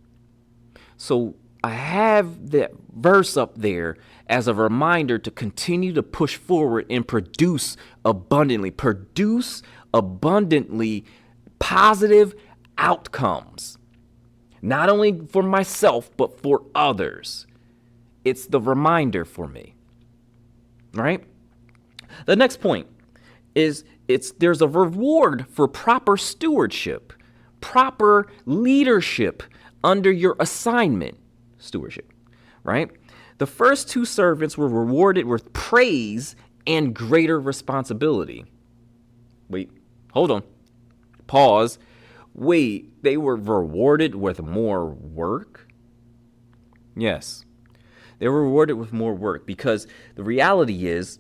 So I have that verse up there as a reminder to continue to push forward and produce abundantly positive outcomes, not only for myself, but for others. It's the reminder for me, right? The next point is there's a reward for proper stewardship, proper leadership under your assignment, stewardship, right? The first 2 servants were rewarded with praise and greater responsibility. Wait, hold on. Pause. Wait, they were rewarded with more work? Yes. They were rewarded with more work because the reality is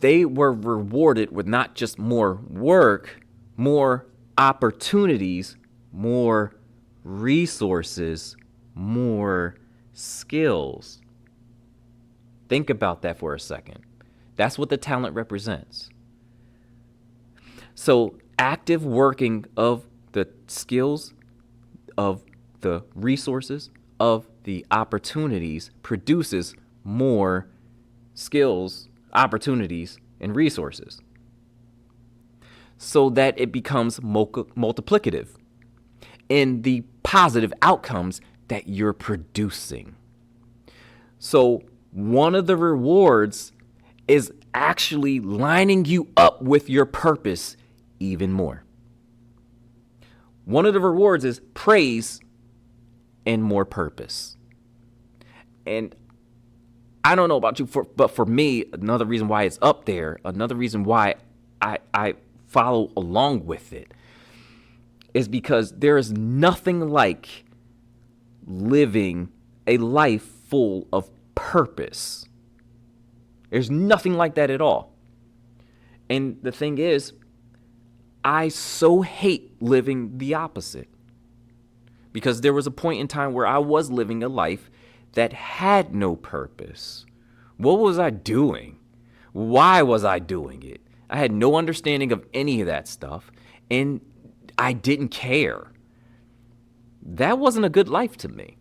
they were rewarded with not just more work, more opportunities, more resources, more skills. Think about that for a second. That's what the talent represents. So active working of the skills, of the resources, of the opportunities produces more skills, opportunities, and resources, so that it becomes multiplicative in the positive outcomes that you're producing. So one of the rewards is actually lining you up with your purpose even more. One of the rewards is praise and more purpose. And I don't know about you, but for me, another reason why it's up there, another reason why I follow along with it, is because there is nothing like living a life full of purpose. There's nothing like that at all. And the thing is, I so hate living the opposite. Because there was a point in time where I was living a life that had no purpose. What was I doing? Why was I doing it? I had no understanding of any of that stuff, and I didn't care. That wasn't a good life to me.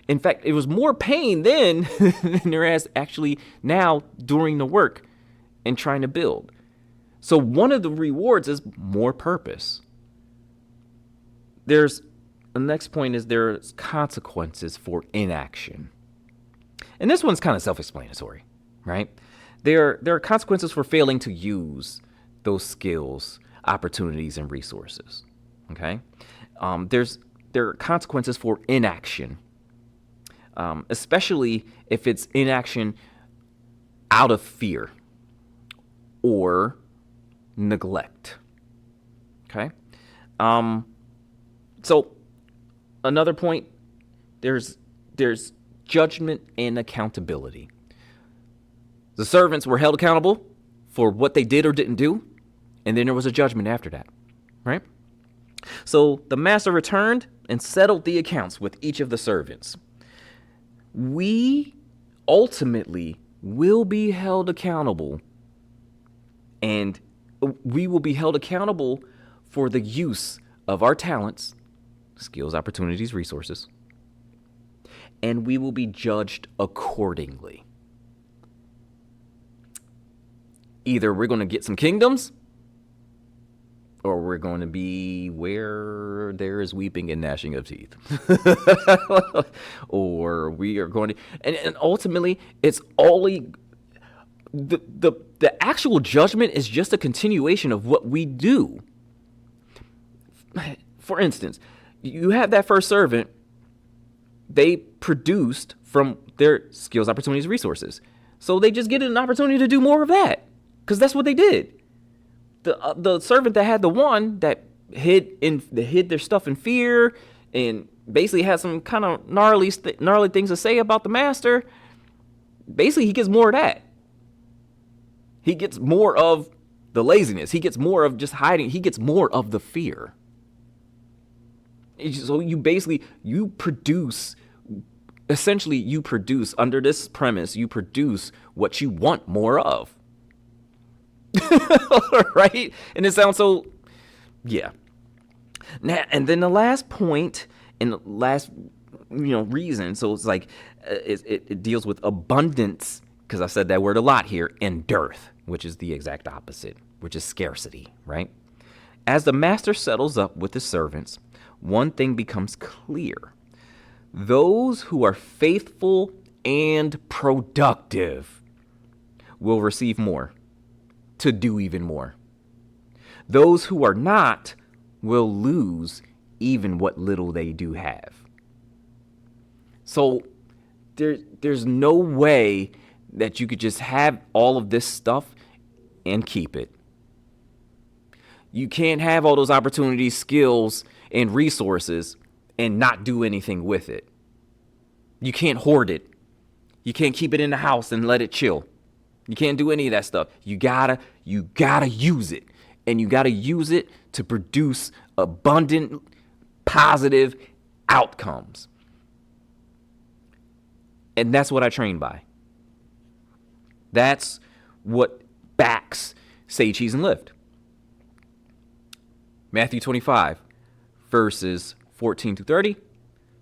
In fact, it was more pain then than there is actually now during the work and trying to build. So one of the rewards is more purpose. The next point is there's consequences for inaction. And this one's kind of self-explanatory, right? There are consequences for failing to use those skills, opportunities, and resources, okay? There are consequences for inaction, especially if it's inaction out of fear or neglect, okay? So another point, there's judgment and accountability. The servants were held accountable for what they did or didn't do, and then there was a judgment after that, right? So the master returned and settled the accounts with each of the servants. We ultimately will be held accountable, and we will be held accountable for the use of our talents, skills, opportunities, resources, and we will be judged accordingly. Either we're going to get some kingdoms, or we're going to be where there is weeping and gnashing of teeth. Or we are going to, and ultimately, it's only the actual judgment is just a continuation of what we do. For instance, you have that first servant, they produced from their skills, opportunities, resources. So they just get an opportunity to do more of that, because that's what they did. The servant that had the one that hid their stuff in fear and basically had some kind of gnarly things to say about the master, basically he gets more of that. He gets more of the laziness. He gets more of just hiding. He gets more of the fear. So you produce under this premise, you produce what you want more of. Right? And it sounds so, yeah. Now, and then the last point and the last, reason. So it's like, it deals with abundance, because I said that word a lot here, and dearth, which is the exact opposite, which is scarcity, right? As the master settles up with his servants, one thing becomes clear. Those who are faithful and productive will receive more, to do even more. Those who are not will lose even what little they do have. So there's no way that you could just have all of this stuff and keep it. You can't have all those opportunities, skills, and resources and not do anything with it. You can't hoard it. You can't keep it in the house and let it chill. You can't do any of that stuff. You gotta use it. And you gotta use it to produce abundant, positive outcomes. And that's what I train by. That's what backs Say, Cheese, and Lift. Matthew 25, verses 14 to 30,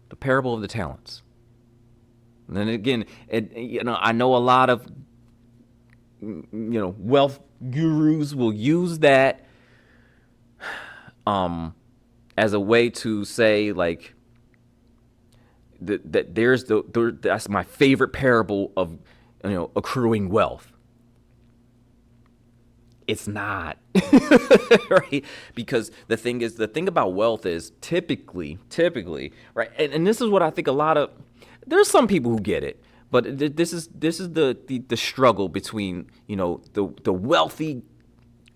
the parable of the talents. And then again, I know a lot of, wealth gurus will use that as a way to say, like, that that's my favorite parable of, accruing wealth. It's not, right? Because the thing about wealth is typically, right? And this is what I think there's some people who get it, but this is the struggle between, the wealthy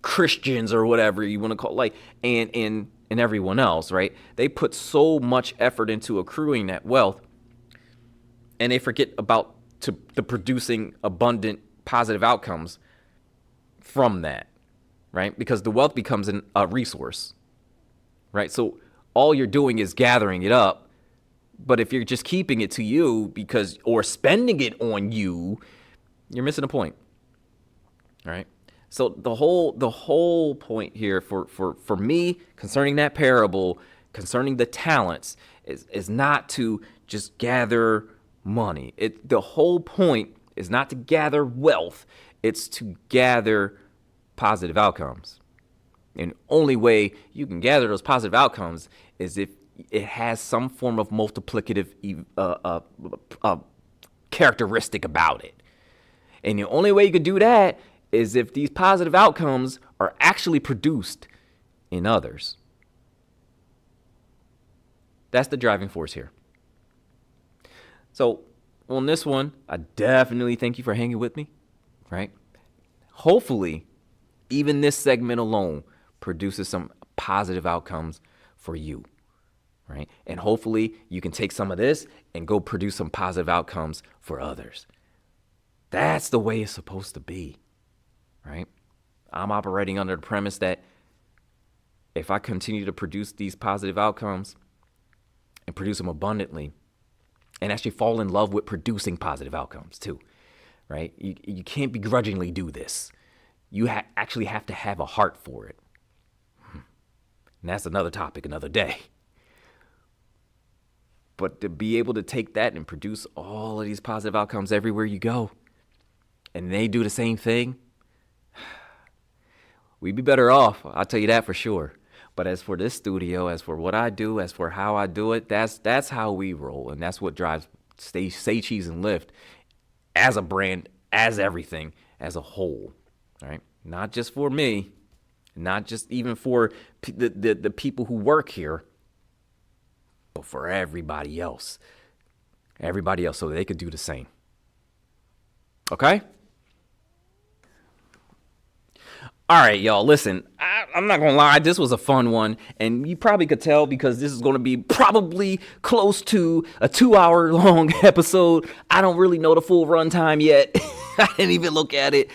Christians or whatever you want to call, like, and everyone else, right? They put so much effort into accruing that wealth, and they forget about the producing abundant positive outcomes from that, right? Because the wealth becomes a resource, right? So all you're doing is gathering it up. But if you're just keeping it to you or spending it on you, you're missing a point. All right. So the whole point here for me concerning that parable, concerning the talents, is not to just gather money. The whole point is not to gather wealth. It's to gather positive outcomes. And the only way you can gather those positive outcomes is if it has some form of multiplicative characteristic about it. And the only way you could do that is if these positive outcomes are actually produced in others. That's the driving force here. So on this one, I definitely thank you for hanging with me, right? Hopefully, even this segment alone produces some positive outcomes for you, right? And hopefully you can take some of this and go produce some positive outcomes for others. That's the way it's supposed to be, right? I'm operating under the premise that if I continue to produce these positive outcomes and produce them abundantly, and actually fall in love with producing positive outcomes too, right? You can't begrudgingly do this. You actually have to have a heart for it. And that's another topic, another day. But to be able to take that and produce all of these positive outcomes everywhere you go, and they do the same thing, we'd be better off. I'll tell you that for sure. But as for this studio, as for what I do, as for how I do it, that's how we roll. And that's what drives Say, Cheese, and Lift as a brand, as everything, as a whole. All right? Not just for me, not just even for the people who work here, but for everybody else. Everybody else, so they could do the same. Okay? All right, y'all, listen, I'm not going to lie. This was a fun one, and you probably could tell because this is going to be probably close to a 2-hour long episode. I don't really know the full runtime yet. I didn't even look at it.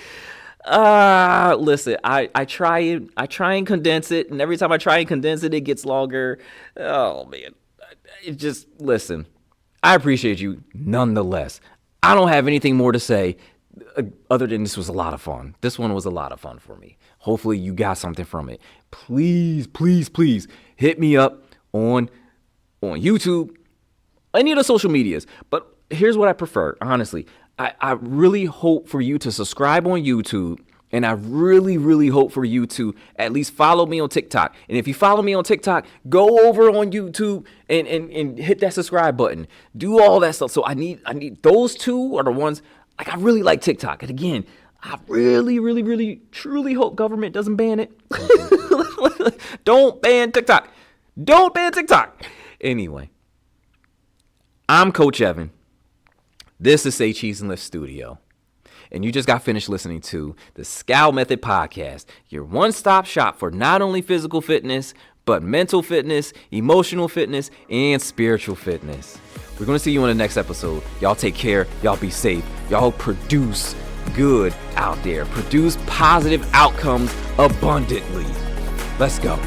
Listen, I try and condense it, and every time I try and condense it, it gets longer. Oh, man. Listen, I appreciate you nonetheless. I don't have anything more to say other than this was a lot of fun. This one was a lot of fun for me. Hopefully you got something from it. Please, please, please hit me up on YouTube, any of the social medias. But here's what I prefer, honestly. I really hope for you to subscribe on YouTube, and I really, really hope for you to at least follow me on TikTok. And if you follow me on TikTok, go over on YouTube and hit that subscribe button. Do all that stuff. So I need those two are the ones. Like, I really like TikTok. And again, I really, really, really, truly hope government doesn't ban it. Don't ban TikTok. Don't ban TikTok. Anyway, I'm Coach Evan. This is Say, Cheese, and Lift Studio. And you just got finished listening to the Scout Method Podcast, your one-stop shop for not only physical fitness, but mental fitness, emotional fitness, and spiritual fitness. We're going to see you in the next episode. Y'all take care. Y'all be safe. Y'all produce good out there. Produce positive outcomes abundantly. Let's go.